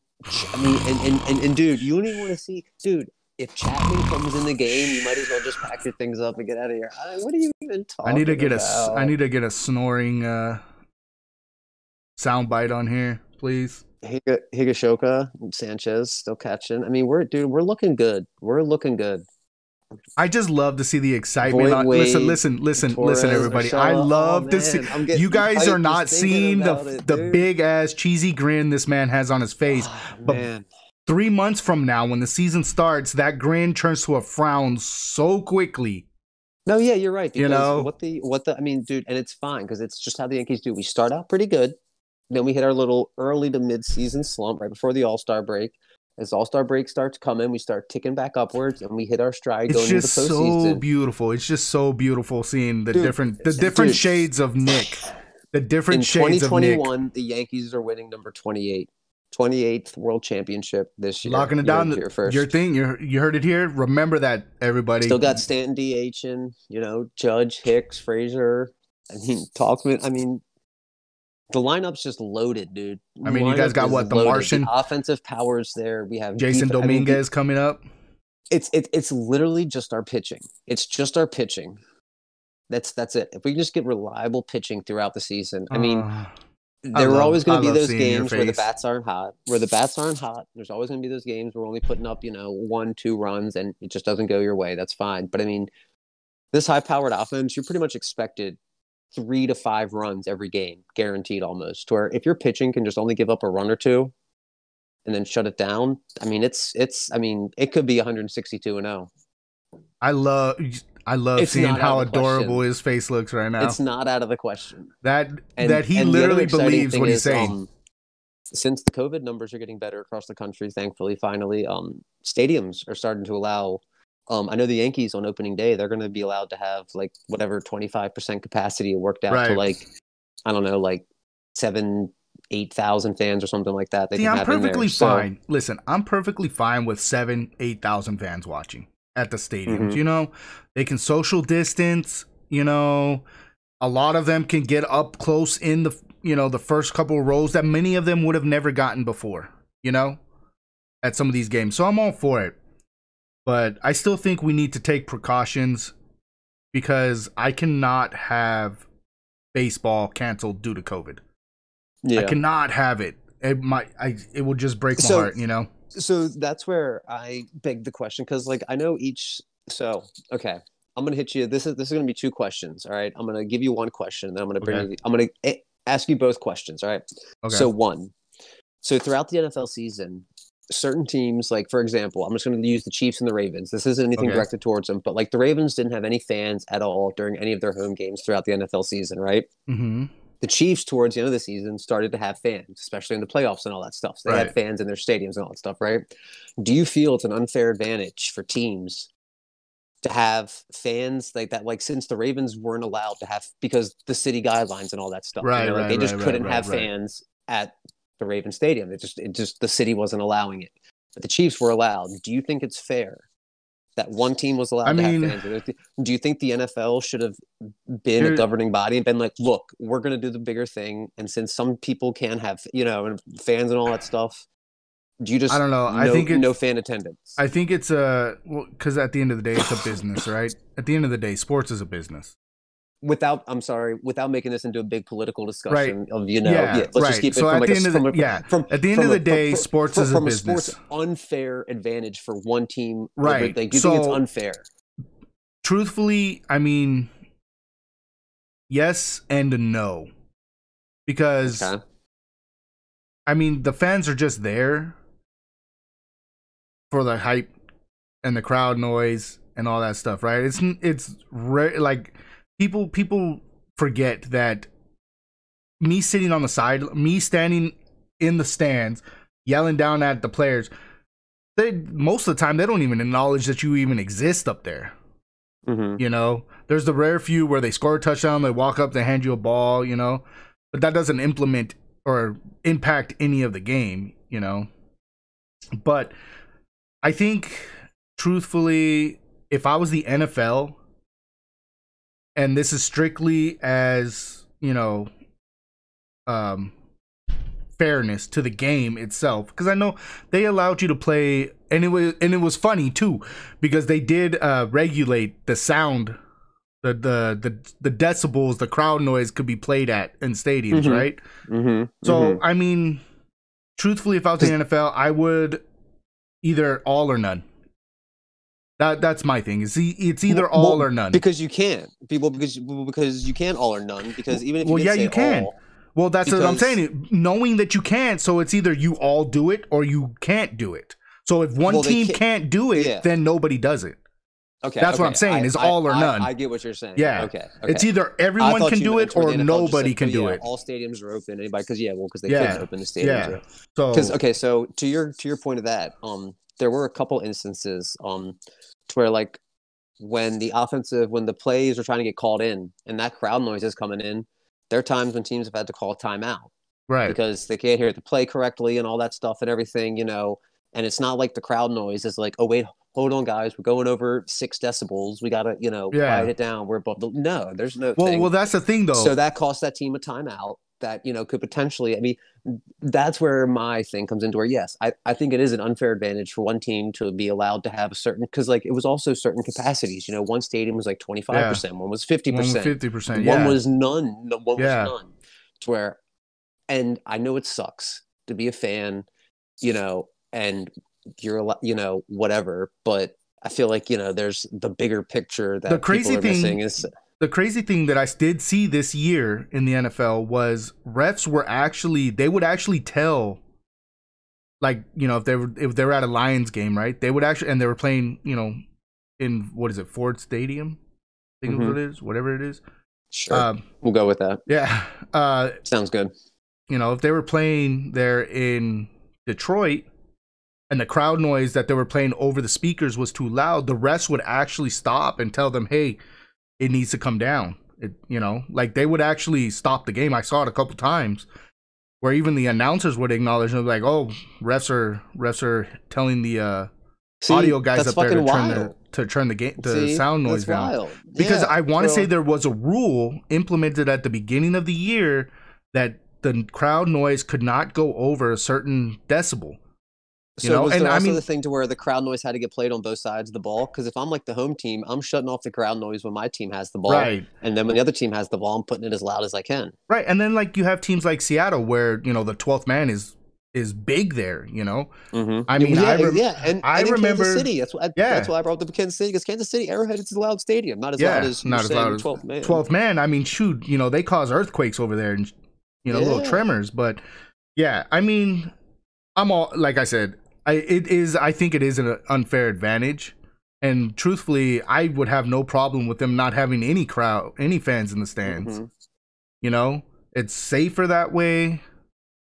And dude, you don't even want to see, dude. If Chapman comes in the game, you might as well just pack your things up and get out of here. What are you even talking about? I need to get a snoring soundbite on here, please. Higashioka, Sanchez still catching. We're looking good. We're looking good. I just love to see the excitement. Listen, Torres, everybody. I love to see. You guys are not seeing the big ass cheesy grin this man has on his face, but 3 months from now, when the season starts, that grin turns to a frown so quickly. No, yeah, you're right. Because dude, and it's fine because it's just how the Yankees do. We start out pretty good, then we hit our little early to mid-season slump right before the All-Star break. As All-Star break starts coming, we start ticking back upwards, and we hit our stride going into the postseason. It's just so beautiful. It's just so beautiful seeing the different shades of Nick. The different shades of Nick. In 2021, the Yankees are winning number 28. 28th World Championship this year. Locking it down. Your thing. You heard it here. Remember that, everybody. Still got Stanton DHing, Judge, Hicks, Frazier. Talkman. The lineup's just loaded, dude. You guys got what? The Martian? The offensive powers there. We have Jason Dominguez coming up. It's literally just our pitching. It's just our pitching. That's it. If we can just get reliable pitching throughout the season. There are always going to be those games where the bats aren't hot. There's always going to be those games where we're only putting up, 1-2 runs and it just doesn't go your way. That's fine. But this high-powered offense, you're pretty much expected 3 to 5 runs every game, guaranteed almost. Where if your pitching can just only give up a run or two and then shut it down, it could be 162-0. I love seeing how adorable his face looks right now. It's not out of the question. That he literally believes what he's saying. Since the COVID numbers are getting better across the country, thankfully, finally, stadiums are starting to allow. I know the Yankees on opening day, they're going to be allowed to have 25% capacity worked out to 7,000-8,000 fans or something like that. I'm perfectly fine. Listen, I'm perfectly fine with 7,000-8,000 fans watching at the stadiums. They can social distance. A lot of them can get up close in the first couple of rows that many of them would have never gotten before. At some of these games, so I'm all for it. But I still think we need to take precautions because I cannot have baseball canceled due to COVID. Yeah. I cannot have it. It will just break my heart. So that's where I beg the question because, I know each. So okay, I'm gonna hit you. This is gonna be 2 questions. All right, I'm gonna give you 1 question, and then I'm gonna ask you both questions. All right. Okay. So throughout the NFL season, certain teams, for example, I'm just gonna use the Chiefs and the Ravens. This isn't anything directed towards them, but the Ravens didn't have any fans at all during any of their home games throughout the NFL season, right? Mm-hmm. The Chiefs, towards the end of the season, started to have fans, especially in the playoffs and all that stuff. So they had fans in their stadiums and all that stuff, right? Do you feel it's an unfair advantage for teams to have fans like that? Since the Ravens weren't allowed to have, because the city guidelines and all that stuff, they just couldn't have fans at the Raven Stadium. It just the city wasn't allowing it, but the Chiefs were allowed. Do you think it's fair that one team was allowed to have fans? Do you think the NFL should have been a governing body and been like, look, we're going to do the bigger thing, and since some people can have, fans and all that stuff, Do you just I don't know. I think no fan attendance? I think it's because at the end of the day, it's a business, right? At the end of the day, sports is a business. Without making this into a big political Right. discussion of Yeah. let's just Right. keep it So from at like the end of the at the end of the day, sports is a from a business. sports unfair advantage for one team. Right. Like, do you think it's unfair? Truthfully, I mean, yes and no, because I mean the fans are just there for the hype and the crowd noise and all that stuff, right? It's like people forget that me sitting on the side, me standing in the stands, yelling down at the players, most of the time they don't even acknowledge that you even exist up there. Mm-hmm. You know, there's the rare few where they score a touchdown, they walk up, they hand you a ball, you know, but that doesn't implement or impact any of the game, you know. But I think, truthfully, if I was the NFL, and this is strictly as, you know, fairness to the game itself, because I know they allowed you to play, and it was funny too, because they did regulate the sound, the decibels, the crowd noise could be played at in stadiums, mm-hmm. right? Mm-hmm. So mm-hmm. I mean, truthfully, if I was in the NFL, I would either all or none. That's my thing. It's either all or none. Because you can't, because you can't all or none. Because even if you can. Well, that's what I'm saying. Knowing that you can't, so it's either you all do it or you can't do it. So if one team can't do it, then nobody does it. Okay, that's what I'm saying. Is all or none. I get what you're saying. Yeah. Okay. It's either everyone can do it or nobody can do it. All stadiums are open. Anybody? Because they couldn't open the stadiums. Yeah. So to your point of that, there were a couple instances to where, like, when the plays are trying to get called in and that crowd noise is coming in, there are times when teams have had to call a timeout, right? Because they can't hear the play correctly and all that stuff and everything, you know. And it's not like the crowd noise is like, oh wait, hold on guys, we're going over 6 decibels, we gotta, you know, quiet it down. We're above no, there's no. Well, that's the thing though. So that cost that team a timeout. That, you know, could potentially, I mean, that's where my thing comes into where, yes, I think it is an unfair advantage for one team to be allowed to have a certain, because, like, it was also certain capacities. You know, one stadium was like 25%, one was 50%, 50%, one was none, one was none. To where, and I know it sucks to be a fan, you know, and you're, you know, whatever, but I feel like, you know, there's the bigger picture that people are missing is. The crazy thing that I did see this year in the NFL was refs would actually tell, like, you know, if they were at a Lions game, right? They would actually, and they were playing, you know, in, what is it, Ford Stadium? I think it is, whatever it is. Sure. We'll go with that. Yeah. Sounds good. You know, if they were playing there in Detroit and the crowd noise that they were playing over the speakers was too loud, the refs would actually stop and tell them, hey, it needs to come down. You know, like, they would actually stop the game. I saw it a couple times where even the announcers would acknowledge and be like, "Oh, refs are telling the audio guys up there to turn the sound noise down." Wild. Because I want to say there was a rule implemented at the beginning of the year that the crowd noise could not go over a certain decibel. So was there also the thing to where the crowd noise had to get played on both sides of the ball? Because if I'm like the home team, I'm shutting off the crowd noise when my team has the ball. Right. And then when the other team has the ball, I'm putting it as loud as I can. Right. And then, like, you have teams like Seattle where, you know, the 12th man is big there, you know? Mm-hmm. I mean, and I remember Kansas City. That's why I brought up Kansas City, because Kansas City, Arrowhead, it's a loud stadium. Not as loud as 12th man. 12th man, I mean, shoot, you know, they cause earthquakes over there and, you know, little tremors. But, yeah, I mean, like I said, I think it is an unfair advantage, and truthfully, I would have no problem with them not having any fans in the stands. Mm-hmm. You know, it's safer that way,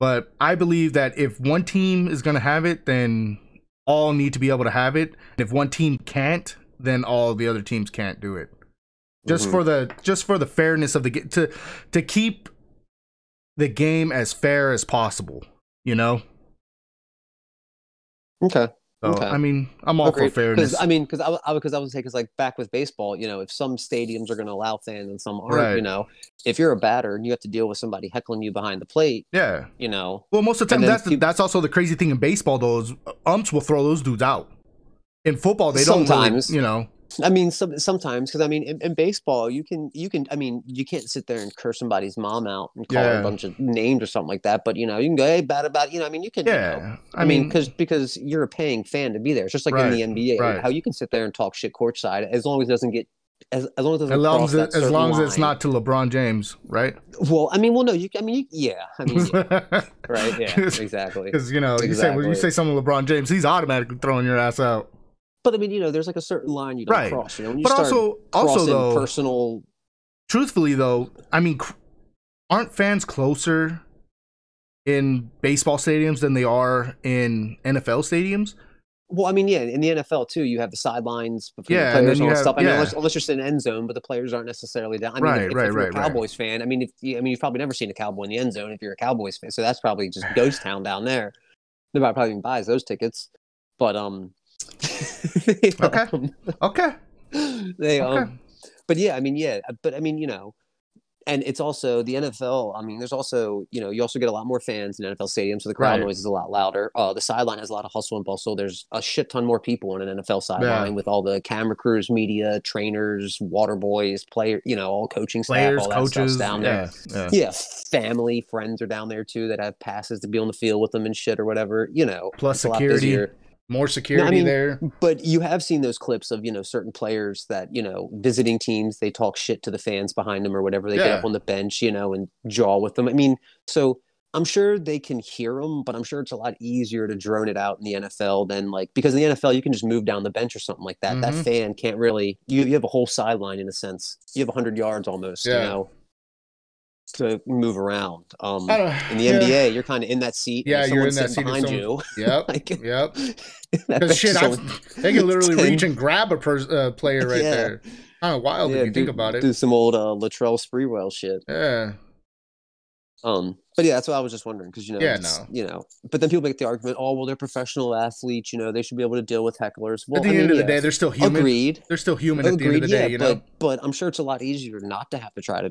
but I believe that if one team is going to have it, then all need to be able to have it. And if one team can't, then all the other teams can't do it. Just for the fairness of the game, to keep the game as fair as possible, you know? Okay. So Okay. I mean, I'm all for Agreed. Because fairness. I mean, because I would say, because like back with baseball, if some stadiums are going to allow fans and some aren't, Right. if you're a batter and you have to deal with somebody heckling you behind the plate, Yeah. you know, Well, most of the and time, then that's also the crazy thing in baseball. Though, is umps will throw those dudes out. In football, they don't really, sometimes. I mean, sometimes, because I mean, in baseball, I mean, you can't sit there and curse somebody's mom out and call her a Yeah, bunch of names or something like that. But you can go, hey, bad about, I mean, you can, yeah. I mean, because you're a paying fan to be there. It's just like in Right, the NBA, right. how you can sit there and talk shit courtside as long as it doesn't get, as long as it As doesn't long cross as that as certain long as it's line. not to LeBron James, right? Well, I mean, well, no, yeah, I mean, yeah, right, yeah, exactly, Because you say when you exactly. say something to LeBron James, he's automatically throwing your ass out. But I mean, there's like a certain line you don't Right. cross. When you But start also crossing though, personal. truthfully though, I mean, aren't fans closer in baseball stadiums than they are in NFL stadiums? Well, I mean, yeah, in the NFL too, you have the sidelines between the Yeah, and players then and you all that have stuff. I mean, unless you're sitting in end zone, but the players aren't necessarily down. I mean, right, if you're a right. Cowboys fan, I mean, you've probably never seen a Cowboy in the end zone if you're a Cowboys fan. So that's probably just ghost town down there. Nobody probably even buys those tickets. But Okay, okay, they okay. but yeah, I mean, yeah, but I mean, and it's also the NFL. I mean, there's also, you also get a lot more fans in NFL stadiums, so the crowd Right. noise is a lot louder. The sideline has a lot of hustle and bustle. There's a shit ton more people on an NFL Yeah. sideline with all the camera crews, media, trainers, water boys, player, all coaching staff, Players, all that stuff's coaches, down there. yeah, yeah. Yeah, family, friends are down there too that have passes to be on the field with them and shit or whatever. Plus It's a lot security, busier. more No, I security mean, there. but you have seen those clips of, certain players that, visiting teams, they talk shit to the fans behind them or whatever. They get up Yeah. on the bench, and jaw with them. I mean, so I'm sure they can hear them, but I'm sure it's a lot easier to drone it out in the NFL than because in the NFL, you can just move down the bench or something like that. That Mm-hmm. fan can't really, you have a whole sideline in a sense. You have 100 yards almost, Yeah. to move around. In the Yeah. NBA, you're kind of in that seat. Yeah, and you're in someone's that sitting seat. behind you. Yep. Yep. Because shit, they can literally reach and grab a player right Yeah. there. Kind of wild if you think about it. Do some old Latrell Sprewell shit. Yeah. But yeah, that's what I was just wondering because no. But then people make the argument, oh well, they're professional athletes, they should be able to deal with hecklers. Well, At the end of the day, they're still human. Agreed. They're still human at the end of the day, But I'm sure it's a lot easier not to have to try to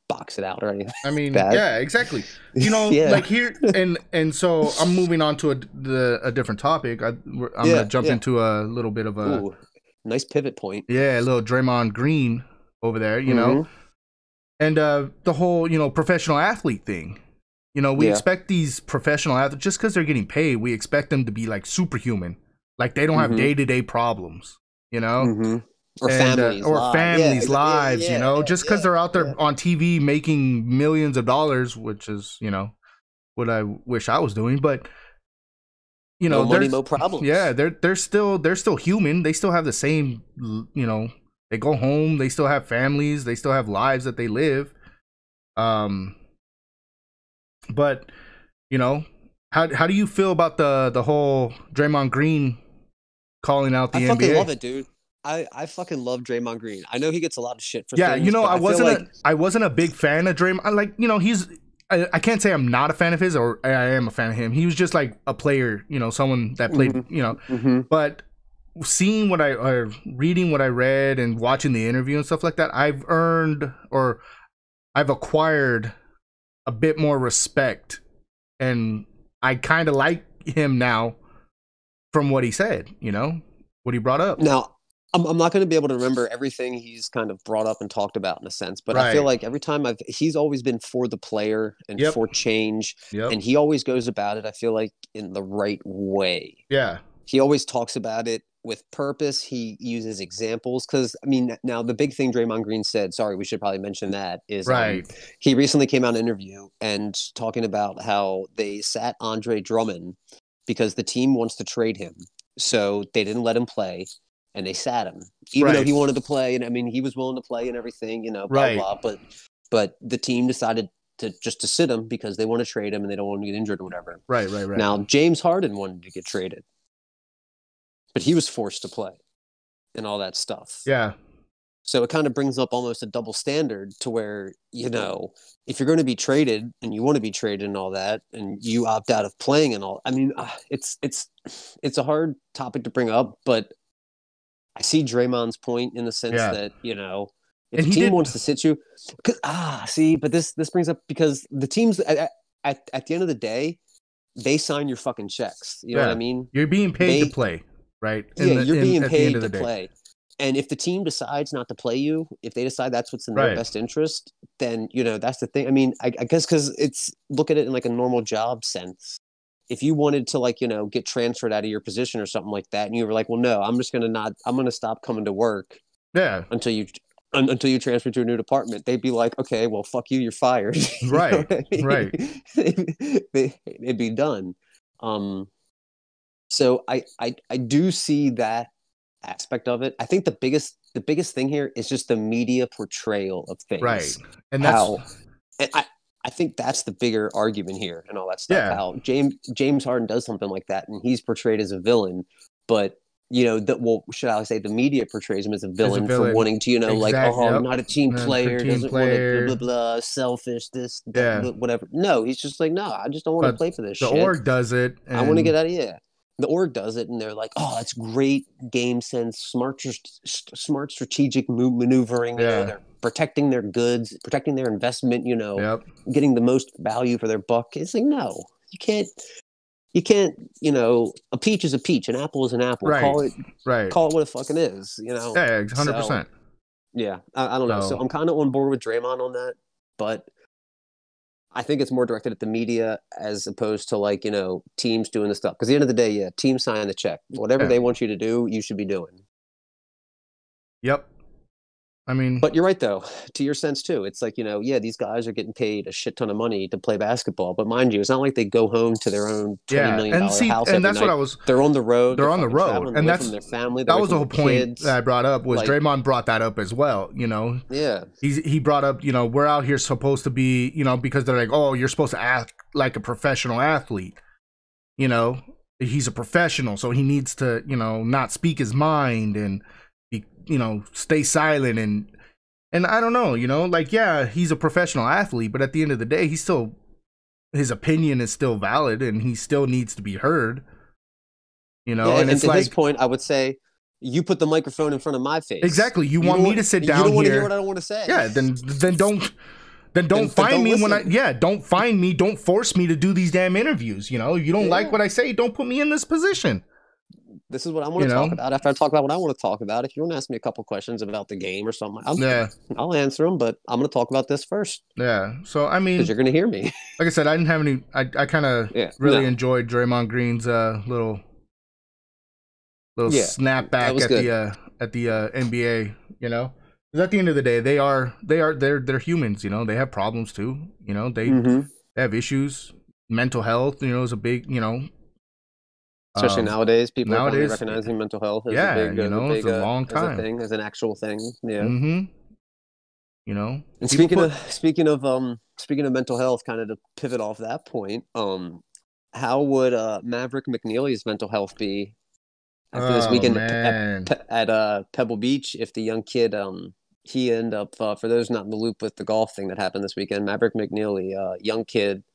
box it out or anything. I mean, bad. yeah, exactly. Yeah. like here, and so I'm moving on to a different topic. I'm gonna jump into a little bit of a nice pivot point. Yeah, a little Draymond Green over there, and the whole professional athlete thing. We expect these professional athletes just because they're getting paid. We expect them to be like superhuman, like they don't have day-to-day problems, Or families, lives, just because they're out there on TV making millions of dollars, which is what I wish I was doing, but no money, no problems. Yeah, they're still human. They still have the same, they go home, they still have families, they still have lives that they live. But how do you feel about the whole Draymond Green calling out the NBA? I fucking love it, dude. I fucking love Draymond Green. I know he gets a lot of shit for things. Yeah, I wasn't a big fan of Draymond. I can't say I'm not a fan of his, or I am a fan of him. He was just like a player, someone that played, But seeing reading what I read and watching the interview and stuff like that, I've acquired a bit more respect, and I kind of like him now from what he said, what he brought up. Now, I'm not going to be able to remember everything he's kind of brought up and talked about in a sense, but I feel like every time he's always been for the player and for change, and he always goes about it, I feel like, in the right way. Yeah. He always talks about it with purpose. He uses examples because, I mean, now the big thing Draymond Green said, sorry, we should probably mention that, is he recently came out in an interview and talking about how they sat Andre Drummond because the team wants to trade him. So they didn't let him play. And they sat him, even though he wanted to play. And I mean, he was willing to play and everything, blah, blah. But the team decided to sit him because they want to trade him and they don't want him to get injured or whatever. Right. Now, James Harden wanted to get traded, but he was forced to play and all that stuff. Yeah. So it kind of brings up almost a double standard to where, if you're going to be traded and you want to be traded and all that, and you opt out of playing and all, I mean, it's a hard topic to bring up, but I see Draymond's point in the sense Yeah. that, if And a he team did. wants to sit you, but this brings up because the teams at the end of the day, they sign your fucking checks. You know what I mean? You're being paid to play, right? You're being at the end paid of to the day. play. And if the team decides not to play you, if they decide that's what's in their Right. best interest, then, that's the thing. I mean, I guess because look at it in like a normal job sense. If you wanted to get transferred out of your position or something like that, and you were like, well, no, I'm going to stop coming to work Yeah. until you transfer to a new department, they'd be like, okay, well, fuck you, you're fired. You know Right. what I mean? Right. It'd be done. So I do see that aspect of it. I think the biggest thing here is just the media portrayal of things. Right. And that's and I think that's the bigger argument here and all that stuff. Yeah. How James Harden does something like that and he's portrayed as a villain, but should I say the media portrays him as a villain, for wanting to, not a team player, doesn't want to blah, blah, blah, selfish, this, that, whatever. No, he's just like, no, I just don't want to play for this shit. The org does it. I want to get out of here. The org does it, and they're like, oh, that's great game sense, smart strategic maneuvering. They're protecting their goods, protecting their investment, getting the most value for their buck. It's like, no, you can't. You can't, a peach is a peach, an apple is an apple. Right. Call it what it fucking is, Yeah, 100%. So, yeah, I don't know. So I'm kind of on board with Draymond on that, but I think it's more directed at the media as opposed to teams doing the stuff. Because at the end of the day, teams sign the check. Whatever they want you to do, you should be doing. Yep. I mean, but you're right though, to your sense too. It's like, these guys are getting paid a shit ton of money to play basketball, but mind you, it's not like they go home to their own $20 million house and every that's night. what I was. They're on the road. They're on the road, and that's from their family. That was the whole point kids. that I brought up. Was Draymond brought that up as well? Yeah. He brought up, we're out here supposed to be, because they're like, oh, you're supposed to act like a professional athlete. He's a professional, so he needs to, not speak his mind and be, stay silent and I don't know, he's a professional athlete, but at the end of the day, his opinion is still valid and he still needs to be heard. And it's to his point, I would say, you put the microphone in front of my face. Exactly. You want me to sit down here. You don't want to hear what I don't want to say. Yeah, then don't find me listen. Don't find me, don't force me to do these damn interviews. You don't like what I say, don't put me in this position. This is what I want to talk about after I talk about what I want to talk about. If you want to ask me a couple questions about the game or something, I'll answer them, but I'm going to talk about this first. Yeah. So, I mean, because you're going to hear me. Like I said, I didn't have any, I kind of enjoyed Draymond Green's little snapback at the NBA, Because at the end of the day, they're humans, they have problems too, they have issues. Mental health, is a big, especially nowadays, people are finally recognizing mental health as a big, it's a long time. As a thing, as an actual thing. Yeah. And speaking of mental health, kind of to pivot off that point, how would Maverick McNeely's mental health be after this weekend at Pebble Beach if the young kid he ended up for those not in the loop with the golf thing that happened this weekend, Maverick McNeely, young kid,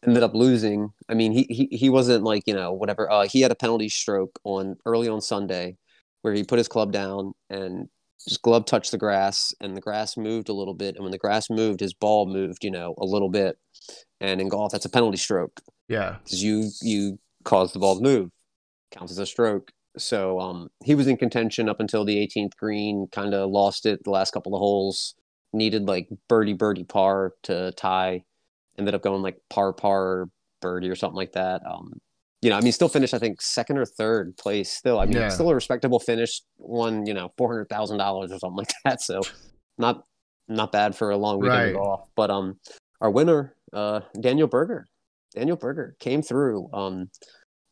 ended up losing. I mean, he wasn't like, whatever. He had a penalty stroke early on Sunday where he put his club down and his glove touched the grass and the grass moved a little bit. And when the grass moved, his ball moved, a little bit. And in golf, that's a penalty stroke. Yeah. Because you caused the ball to move. Counts as a stroke. So he was in contention up until the 18th green, kind of lost it the last couple of holes, needed like birdie par to tie. Ended up going like par birdie or something like that. Still finished, I think, second or third place still. Still a respectable finish, won, $400,000 or something like that. So not bad for a long weekend of golf. But our winner, Daniel Berger came through,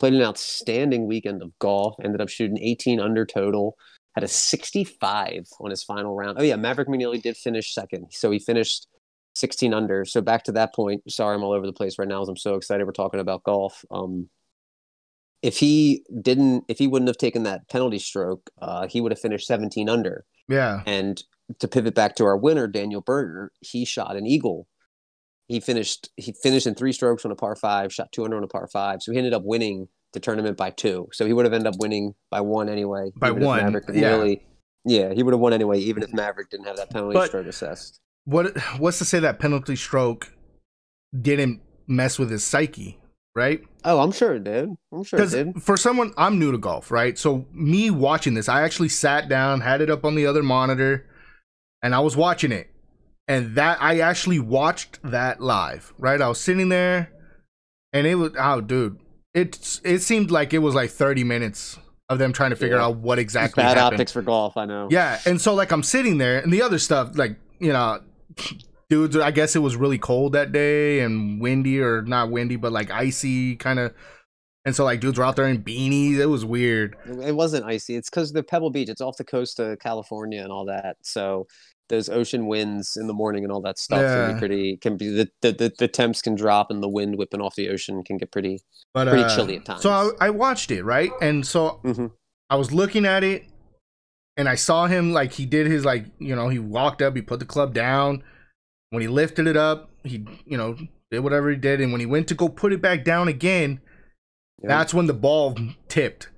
played an outstanding weekend of golf, ended up shooting 18 under total, had a 65 on his final round. Oh yeah, Maverick McNeely did finish second. So he finished 16 under. So back to that point, sorry I'm all over the place right now as I'm so excited we're talking about golf. if he wouldn't have taken that penalty stroke, he would have finished 17 under. Yeah. And to pivot back to our winner, Daniel Berger, he shot an eagle. He finished in 3 strokes on a par 5, shot 2 under on a par 5. So he ended up winning the tournament by 2. So he would have ended up winning by 1 anyway. By 1, yeah. He would have won anyway, even if Maverick didn't have that penalty stroke assessed. What's to say that penalty stroke didn't mess with his psyche, right? Oh, I'm sure it did. Because for someone, I'm new to golf, right? So me watching this, I actually sat down, had it up on the other monitor, and I was watching it. And that I actually watched that live, right? I was sitting there, and it was, oh, dude, it seemed like it was like 30 minutes of them trying to figure out what exactly bad happened. Optics for golf, I know. Yeah, and so like I'm sitting there, and the other stuff, like, you know, dudes, I guess it was really cold that day and windy, or not windy, but like icy kind of. And so like dudes were out there in beanies. It was weird. It wasn't icy. It's because the Pebble Beach. It's off the coast of California and all that. So those ocean winds in the morning and all that stuff can be the temps can drop, and the wind whipping off the ocean can get pretty chilly at times. So I watched it, right? And so I was looking at it, and I saw him, like, he did his, like, you know, he walked up, he put the club down. When he lifted it up, he, you know, did whatever he did. And when he went to go put it back down again, that's when the ball tipped.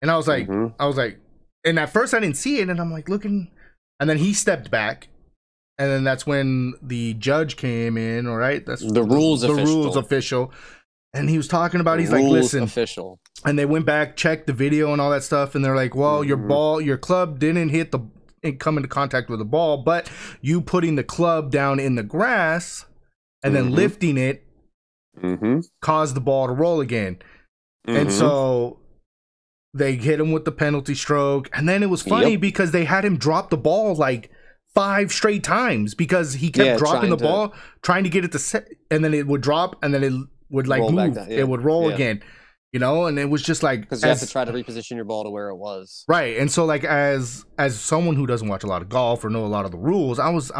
And I was like, and at first I didn't see it, and I'm like looking. And then he stepped back, and then that's when the judge came in. All right, that's the rules official, and he was talking about. He's like, "Listen, official." And they went back, checked the video and all that stuff, and they're like, "Well, your club didn't hit come into contact with the ball, but you putting the club down in the grass and then lifting it caused the ball to roll again." And so they hit him with the penalty stroke. And then it was funny because they had him drop the ball like 5 straight times because he kept dropping the ball, trying to get it to set, and then it would drop, and then it would like move. It would roll again, you know, and it was just like, because you have to try to reposition your ball to where it was. Right. And so like as someone who doesn't watch a lot of golf or know a lot of the rules, I was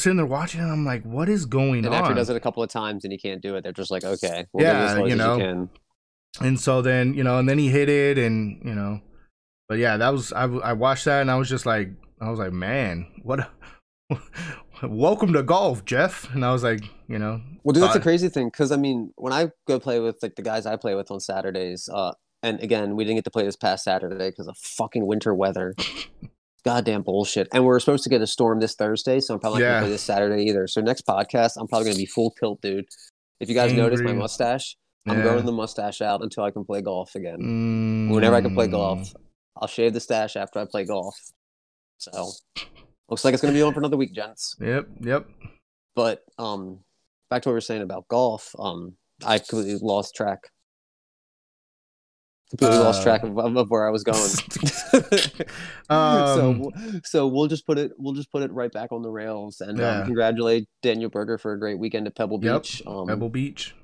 sitting there watching, and I'm like, what is going on? And after he does it a couple of times and he can't do it, they're just like, okay, we'll give you as close as you can. And so then, you know, and then he hit it, and, you know, but yeah, that was, I watched that, and I was like, man, what, welcome to golf, Jeff. And I was like, you know. Well, dude, that's a crazy thing, because, I mean, when I go play with, like, the guys I play with on Saturdays, and again, we didn't get to play this past Saturday because of fucking winter weather. Goddamn bullshit. And we're supposed to get a storm this Thursday, so I'm probably not going to play this Saturday either. So next podcast, I'm probably going to be full tilt, dude. If you guys notice my mustache, I'm growing the mustache out until I can play golf again. Whenever I can play golf, I'll shave the stash after I play golf. So looks like it's going to be on for another week, gents. Yep. But back to what we were saying about golf, I completely lost track. Lost track of where I was going. So we'll just put it right back on the rails, and congratulate Daniel Berger for a great weekend at Pebble Beach. Pebble Beach,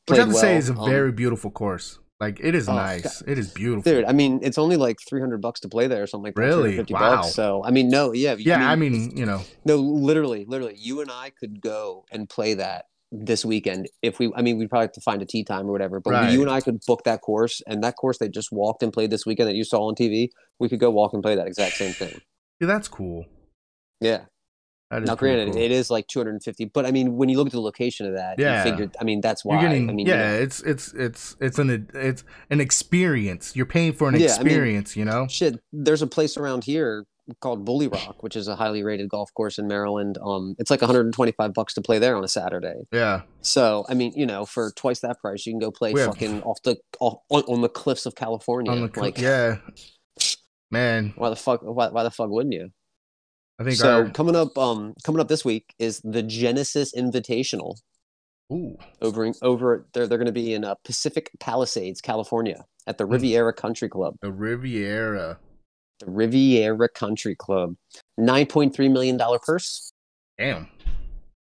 which I have to say is a very beautiful course. Like, it is nice. God. It is beautiful, dude. I mean, it's only like $300 to play there or something like that. Really? Wow. So I mean, I mean, you know, no, literally, you and I could go and play that this weekend if we'd probably have to find a tee time or whatever, but you and I could book that course, and that course they just walked and played this weekend that you saw on TV, we could go walk and play that exact same thing. Yeah, that's cool. Yeah. Now, granted, it is like 250, but I mean, when you look at the location of that, you figured, I mean, that's why. It's an experience. You're paying for an experience, you know? Shit, there's a place around here called Bully Rock, which is a highly rated golf course in Maryland. It's like $125 to play there on a Saturday. Yeah. So, I mean, you know, for twice that price, you can go play fucking on the cliffs of California. Yeah. Man. Why the fuck wouldn't you? I think so. Coming up this week is the Genesis Invitational. Ooh. Over they're going to be in Pacific Palisades, California, at the Riviera Country Club. The Riviera Country Club. $9.3 million purse. Damn.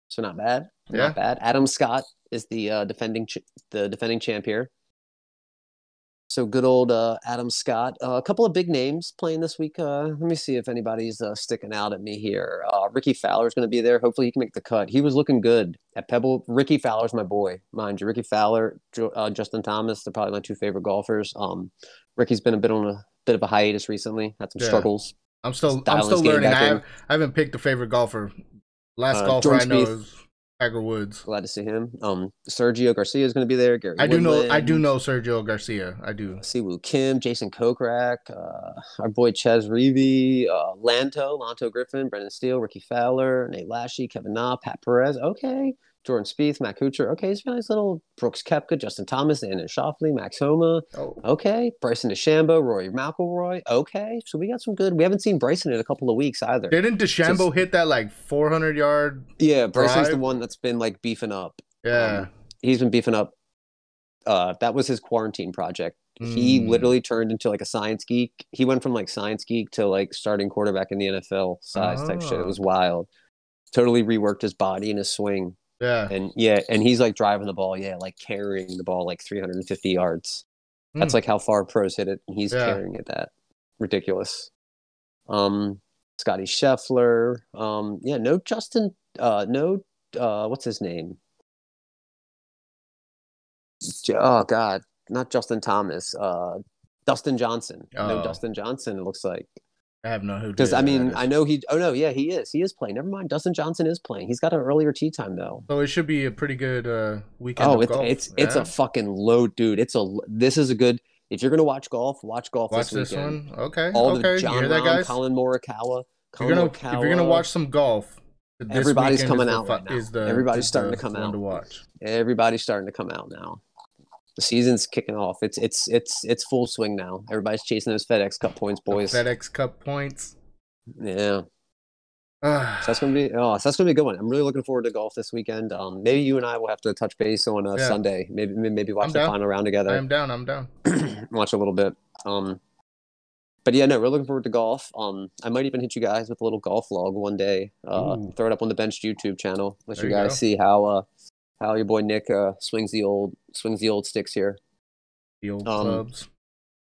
So not bad. Not bad. Adam Scott is the defending champ here. So good old Adam Scott. A couple of big names playing this week. Let me see if anybody's sticking out at me here. Ricky Fowler's going to be there. Hopefully he can make the cut. He was looking good at Pebble. Ricky Fowler's my boy, mind you. Ricky Fowler, Justin Thomas, they're probably my two favorite golfers. Ricky's been on a bit of a hiatus recently. Had some struggles. I'm still learning. I haven't picked a favorite golfer. Last golfer I know is Berger Wins. Glad to see him. Sergio Garcia is going to be there. Gary I do Woodland. know Sergio Garcia. I do. Siwoo Kim, Jason Kokrak, our boy Ches Reavy, Lanto Griffin, Brendan Steele, Ricky Fowler, Nate Lashley, Kevin Na, Pat Perez. Okay. Jordan Spieth, Matt Kuchar. Okay, he's got a nice little Brooks Koepka, Justin Thomas, Andon Shoffley, Max Homa. Oh. Okay. Bryson DeChambeau, Rory McIlroy. Okay. So we got some good. We haven't seen Bryson in a couple of weeks either. Didn't DeChambeau hit that like 400-yard? Yeah, Bryson's drive? The one that's been like beefing up. Yeah. He's been beefing up. That was his quarantine project. He literally turned into like a science geek. He went from like science geek to like starting quarterback in the NFL size type shit. It was wild. Totally reworked his body and his swing. Yeah. And he's like driving the ball, like carrying the ball like 350 yards. That's like how far pros hit it. And he's carrying it that. Ridiculous. Scotty Scheffler. No Justin, what's his name? Oh God, not Justin Thomas. Dustin Johnson. No Dustin Johnson, it looks like. I have no idea. Because I mean, I know he. Oh no, yeah, he is. He is playing. Never mind. Dustin Johnson is playing. He's got an earlier tee time though. So it should be a pretty good weekend. Oh, of golf. It's a fucking load, dude. This is a good. If you're gonna watch golf this weekend. One. Okay. All okay. the John Rahm, Colin Morikawa. If you're gonna watch some golf, everybody's coming out right now. Everybody's starting to come out. To watch. Everybody's starting to come out now. The season's kicking off. It's full swing now. Everybody's chasing those FedEx Cup points, boys. FedEx Cup points. Yeah. So that's gonna be a good one. I'm really looking forward to golf this weekend. Maybe you and I will have to touch base on Sunday. Maybe watch the final round together. I'm down. Watch a little bit. But yeah, no, we're looking forward to golf. I might even hit you guys with a little golf log one day. Throw it up on the Benched YouTube channel. Let you guys see how your boy Nick swings the old sticks here. The old clubs.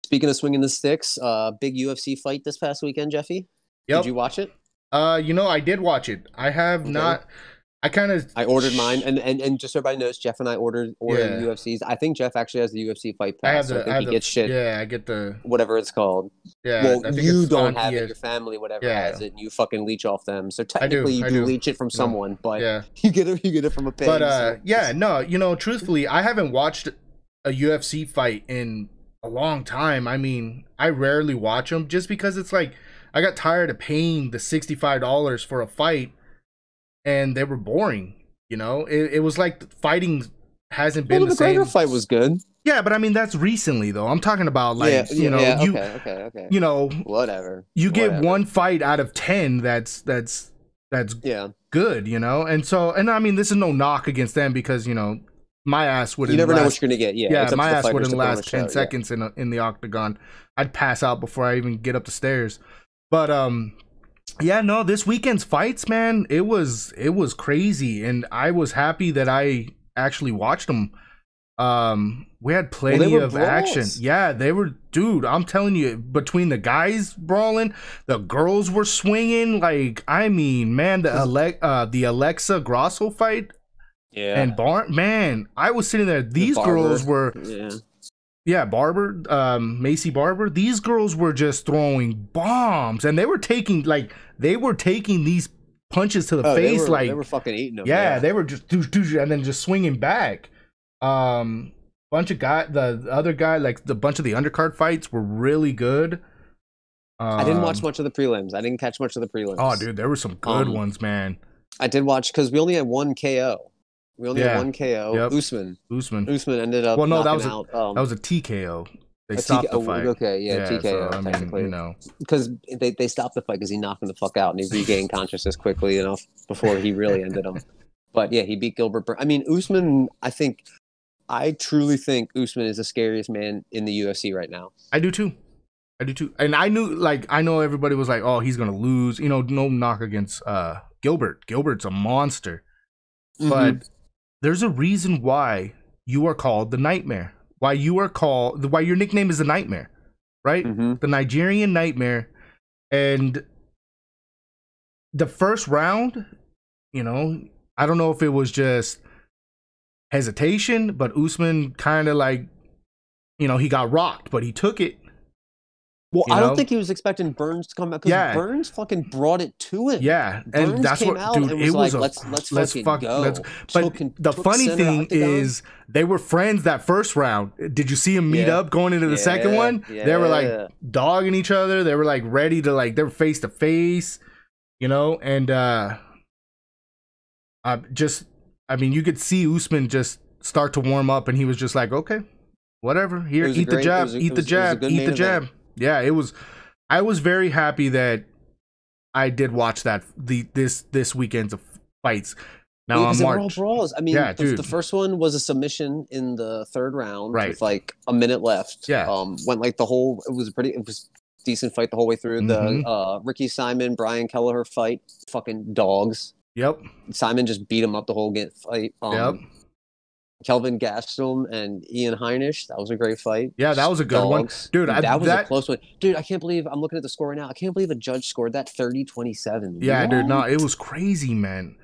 Speaking of swinging the sticks, big UFC fight this past weekend, Jeffy. Yep. Did you watch it? I did watch it. I have not. I ordered mine, and just so everybody knows, Jeff and I ordered UFCs. I think Jeff actually has the UFC fight pass. I think he gets shit. Yeah, I get the whatever it's called. Yeah, well, you don't have it. Your family, whatever, has it, and you fucking leech off them. So technically, you do leech it from someone, but you get it from a pig. But truthfully, I haven't watched a UFC fight in a long time. I mean, I rarely watch them just because it's like I got tired of paying the $65 for a fight. And they were boring, It was like fighting hasn't been the same. The McGregor fight was good. Yeah, but I mean that's recently though. I'm talking about like okay. Whatever. You get one fight out of 10 that's good, and I mean this is no knock against them because my ass wouldn't. You never know what you're gonna get. My ass wouldn't last 10 seconds in the octagon. I'd pass out before I even get up the stairs. But this weekend's fights, man, it was crazy, and I was happy that I actually watched them. We had plenty of action. Yeah, they were, dude. I'm telling you, between the guys brawling, the girls were swinging. Like, I mean, man, the Alexa Grasso fight, and man, I was sitting there. These girls were, Barber, Macy Barber. These girls were just throwing bombs, and they were taking these punches to the face. They were fucking eating them. Yeah, they were just and then just swinging back. Bunch of the other guy, like the bunch of the undercard fights were really good. I didn't watch much of the prelims. I didn't catch much of the prelims. Oh, dude, there were some good ones, man. I did watch because we only had one KO. Had one KO. Yep. Usman ended up. Well, no, that was a TKO. They stopped the fight. Okay, TKO. So, technically, because they stopped the fight because he knocked him the fuck out and he regained consciousness quickly enough before he really ended him. But yeah, he beat Gilbert. I mean, Usman. I truly think Usman is the scariest man in the UFC right now. I do too. And I know everybody was like, oh, he's gonna lose. No knock against Gilbert. Gilbert's a monster. But there's a reason why you are called the Nightmare. why your nickname is the Nightmare, right? Mm-hmm. The Nigerian Nightmare. And the first round, you know, I don't know if it was just hesitation, but Usman kind of like, you know, he got rocked, but he took it. Well, I don't think he was expecting Burns to come back because Burns fucking brought it to him. Yeah, Burns and that's came what, out dude. and It was was like, let's fucking go. But the funny thing is, they were friends that first round. Did you see them meet up going into the second one? Yeah. They were like dogging each other. They were like ready to they were face to face, you know. And you could see Usman just start to warm up, and he was just like, okay, whatever. Here, eat the jab, eat the jab, eat the jab. Yeah, it was. I was very happy that I did watch that this weekend's of fights. Now on March, all brawls. I mean, the first one was a submission in the third round with like a minute left. Yeah, went like the whole. It was a decent fight the whole way through. The Ricky Simon Brian Kelleher fight, fucking dogs. Yep. Simon just beat him up the whole fight. Yep. Kelvin Gastelum and Ian Heinisch. That was a great fight. Yeah, that was a good one. Dude, that was a close one. Dude, I can't believe I'm looking at the score right now. I can't believe a judge scored that 30-27. Yeah, dude, no, it was crazy, man.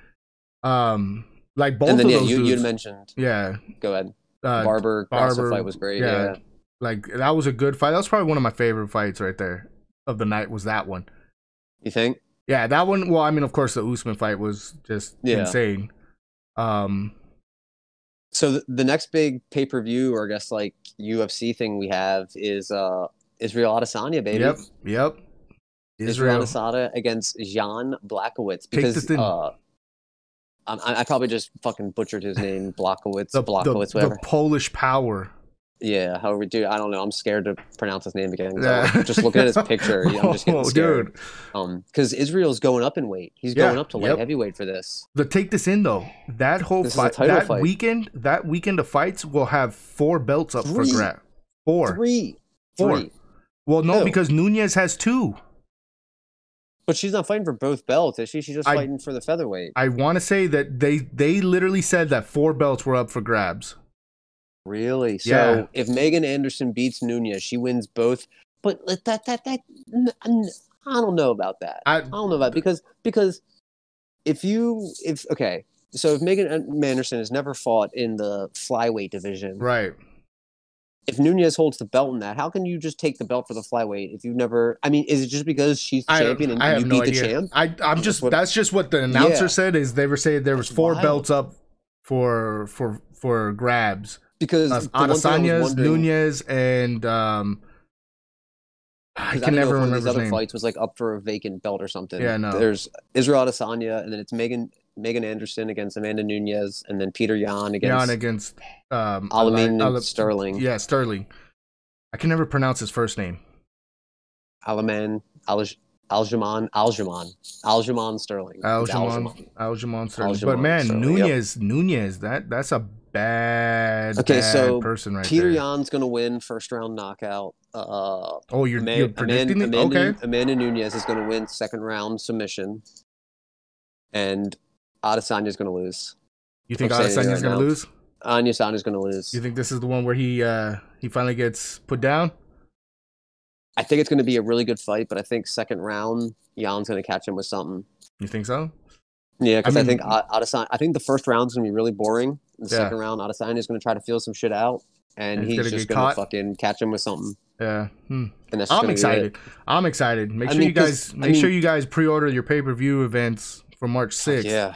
Like both and then, of those dudes. You'd mentioned. Yeah. Go ahead. Barber fight was great. Yeah. Like that was a good fight. That was probably one of my favorite fights right there of the night was that one. You think? Yeah, that one. Well, I mean, of course, the Usman fight was just insane. So the next big pay-per-view, or I guess like UFC thing we have is Israel Adesanya, baby. Yep. Israel Adesanya against Jan Blachowicz, because I probably just fucking butchered his name, Blachowicz, whatever. The Polish Power. Yeah, however, dude, I don't know. I'm scared to pronounce his name again. Just looking at his picture, I'm just getting scared. Because Israel's going up in weight. He's going up to light heavyweight for this. But take this in though. That whole fight, that weekend of fights will have 4 belts up for grab. 4. 3. Well, no, because Nunez has 2. But she's not fighting for both belts, is she? She's just fighting for the featherweight. I want to say that they literally said that 4 belts were up for grabs. Really? So if Megan Anderson beats Nunez, she wins both. But that I don't know about that. I don't know about it because if Megan Anderson has never fought in the flyweight division, right? If Nunez holds the belt in that, how can you just take the belt for the flyweight if you've never? I mean, is it just because she's the champion and you beat the champ? That's just what the announcer said. Is they were saying there was 4 belts up for grabs. Because Adesanya's, Nunez, and I can never remember his name. Other fights was like up for a vacant belt or something. Yeah, no. There's Israel Adesanya, and then it's Megan Anderson against Amanda Nunez, and then Peter Yan against Aljamain Sterling. Yeah, Sterling. I can never pronounce his first name. Aljamain Sterling. Aljamain Sterling. But man, Nunez, that's a bad person right Peter there. Yan's going to win first round knockout. You're predicting it? Okay. Amanda Nunez is going to win second round submission. And Adesanya's going to lose. You think Adesanya's going to lose? Adesanya's going to lose. You think this is the one where he finally gets put down? I think it's going to be a really good fight, but I think second round, Jan's going to catch him with something. You think so? Yeah, because I think Adesanya. I think the first round's going to be really boring. The second round, Adesanya is going to try to feel some shit out, and he's just going to fucking catch him with something. Yeah, and that's I'm excited. I'm excited. Make sure you guys pre-order your pay-per-view events for March 6th. Yeah,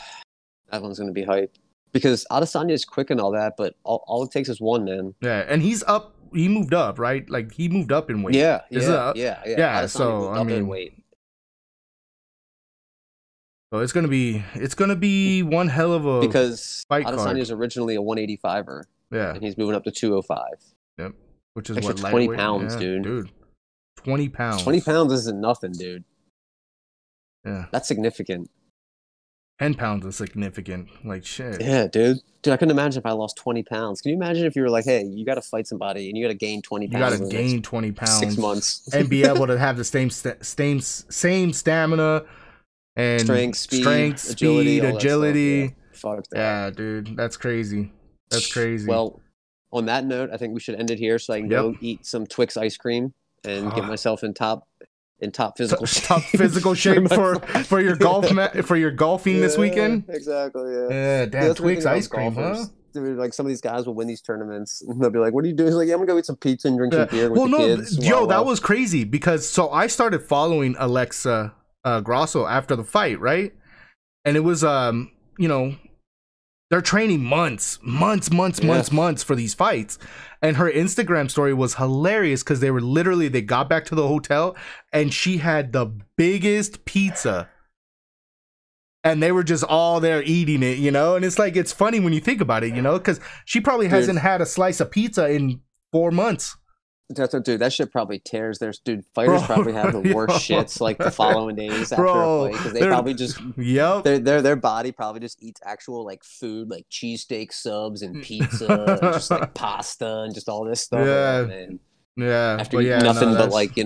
that one's going to be hype because Adesanya is quick and all that, but all it takes is one, man. Yeah, and he's up. He moved up, right? Like he moved up in weight. Yeah. So I mean, weight. So it's gonna be one hell of a because fight Adesanya is originally a 185er. Yeah, and he's moving up to 205. Yep, which is extra 20 pounds, dude. 20 pounds. 20 pounds isn't nothing, dude. Yeah, that's significant. 10 pounds is significant. Like shit. Yeah, dude. Dude, I couldn't imagine if I lost 20 pounds. Can you imagine if you were like, hey, you got to fight somebody and you got to gain 20 pounds? You got to gain 20 pounds. 6 months. And be able to have the same stamina and strength, speed, agility. Fuck that. Yeah, dude. That's crazy. That's crazy. Well, on that note, I think we should end it here so I can go eat some Twix ice cream and get myself in top physical shape. Top physical shape for your golfing this weekend. Exactly. Yeah. Yeah. Damn, Twix ice cream, huh? Dude, like some of these guys will win these tournaments and they'll be like, "What are you doing?" He's like, "Yeah, I'm gonna go eat some pizza and drink some beer with the kids." That was crazy because I started following Alexa Grasso after the fight, right? And it was they're training months for these fights. And her Instagram story was hilarious because they got back to the hotel and she had the biggest pizza. And they were just all there eating it, And it's like, it's funny when you think about it, because she probably hasn't had a slice of pizza in 4 months. Dude, that shit probably tears their fighters probably have the worst shits like the following days after a fight because they probably just their body probably just eats actual like food like cheesesteak subs and pizza and just like pasta and just all this stuff. After eating nothing but like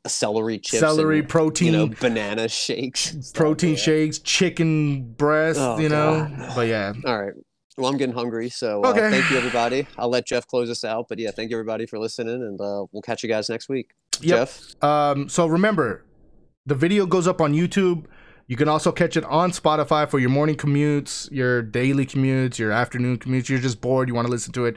celery chips, protein, banana shakes, protein shakes, chicken breast, God. But yeah. All right. Well, I'm getting hungry, so thank you, everybody. I'll let Jeff close us out. But yeah, thank you, everybody, for listening, and we'll catch you guys next week. Yep. Jeff? So remember, the video goes up on YouTube. You can also catch it on Spotify for your morning commutes, your daily commutes, your afternoon commutes. You're just bored, you want to listen to it.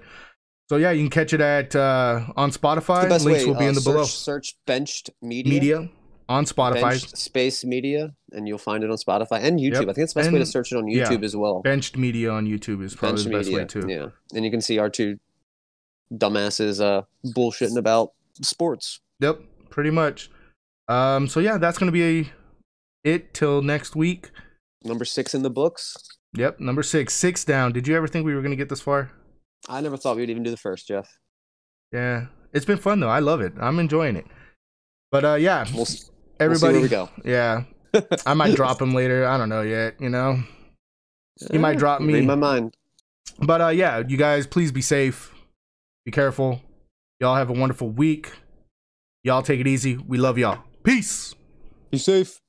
So yeah, you can catch it at on Spotify. Links will be in the below. Search Benched Media on Spotify. Benched Space Media, and you'll find it on Spotify and YouTube. I think it's the best way to search it on YouTube as well. Benched Media on YouTube is probably the best way too. Yeah, and you can see our two dumbasses bullshitting about sports. Yep, pretty much. So yeah, that's gonna be it till next week. Number 6 in the books. Yep, number 6 down. Did you ever think we were gonna get this far? I never thought we would even do the first, Jeff. Yeah, it's been fun though. I love it. I'm enjoying it. But everybody, we'll see where we go. Yeah, I might drop him later. I don't know yet. He might drop me. Read my mind. But yeah, you guys, please be safe. Be careful. Y'all have a wonderful week. Y'all take it easy. We love y'all. Peace. Be safe.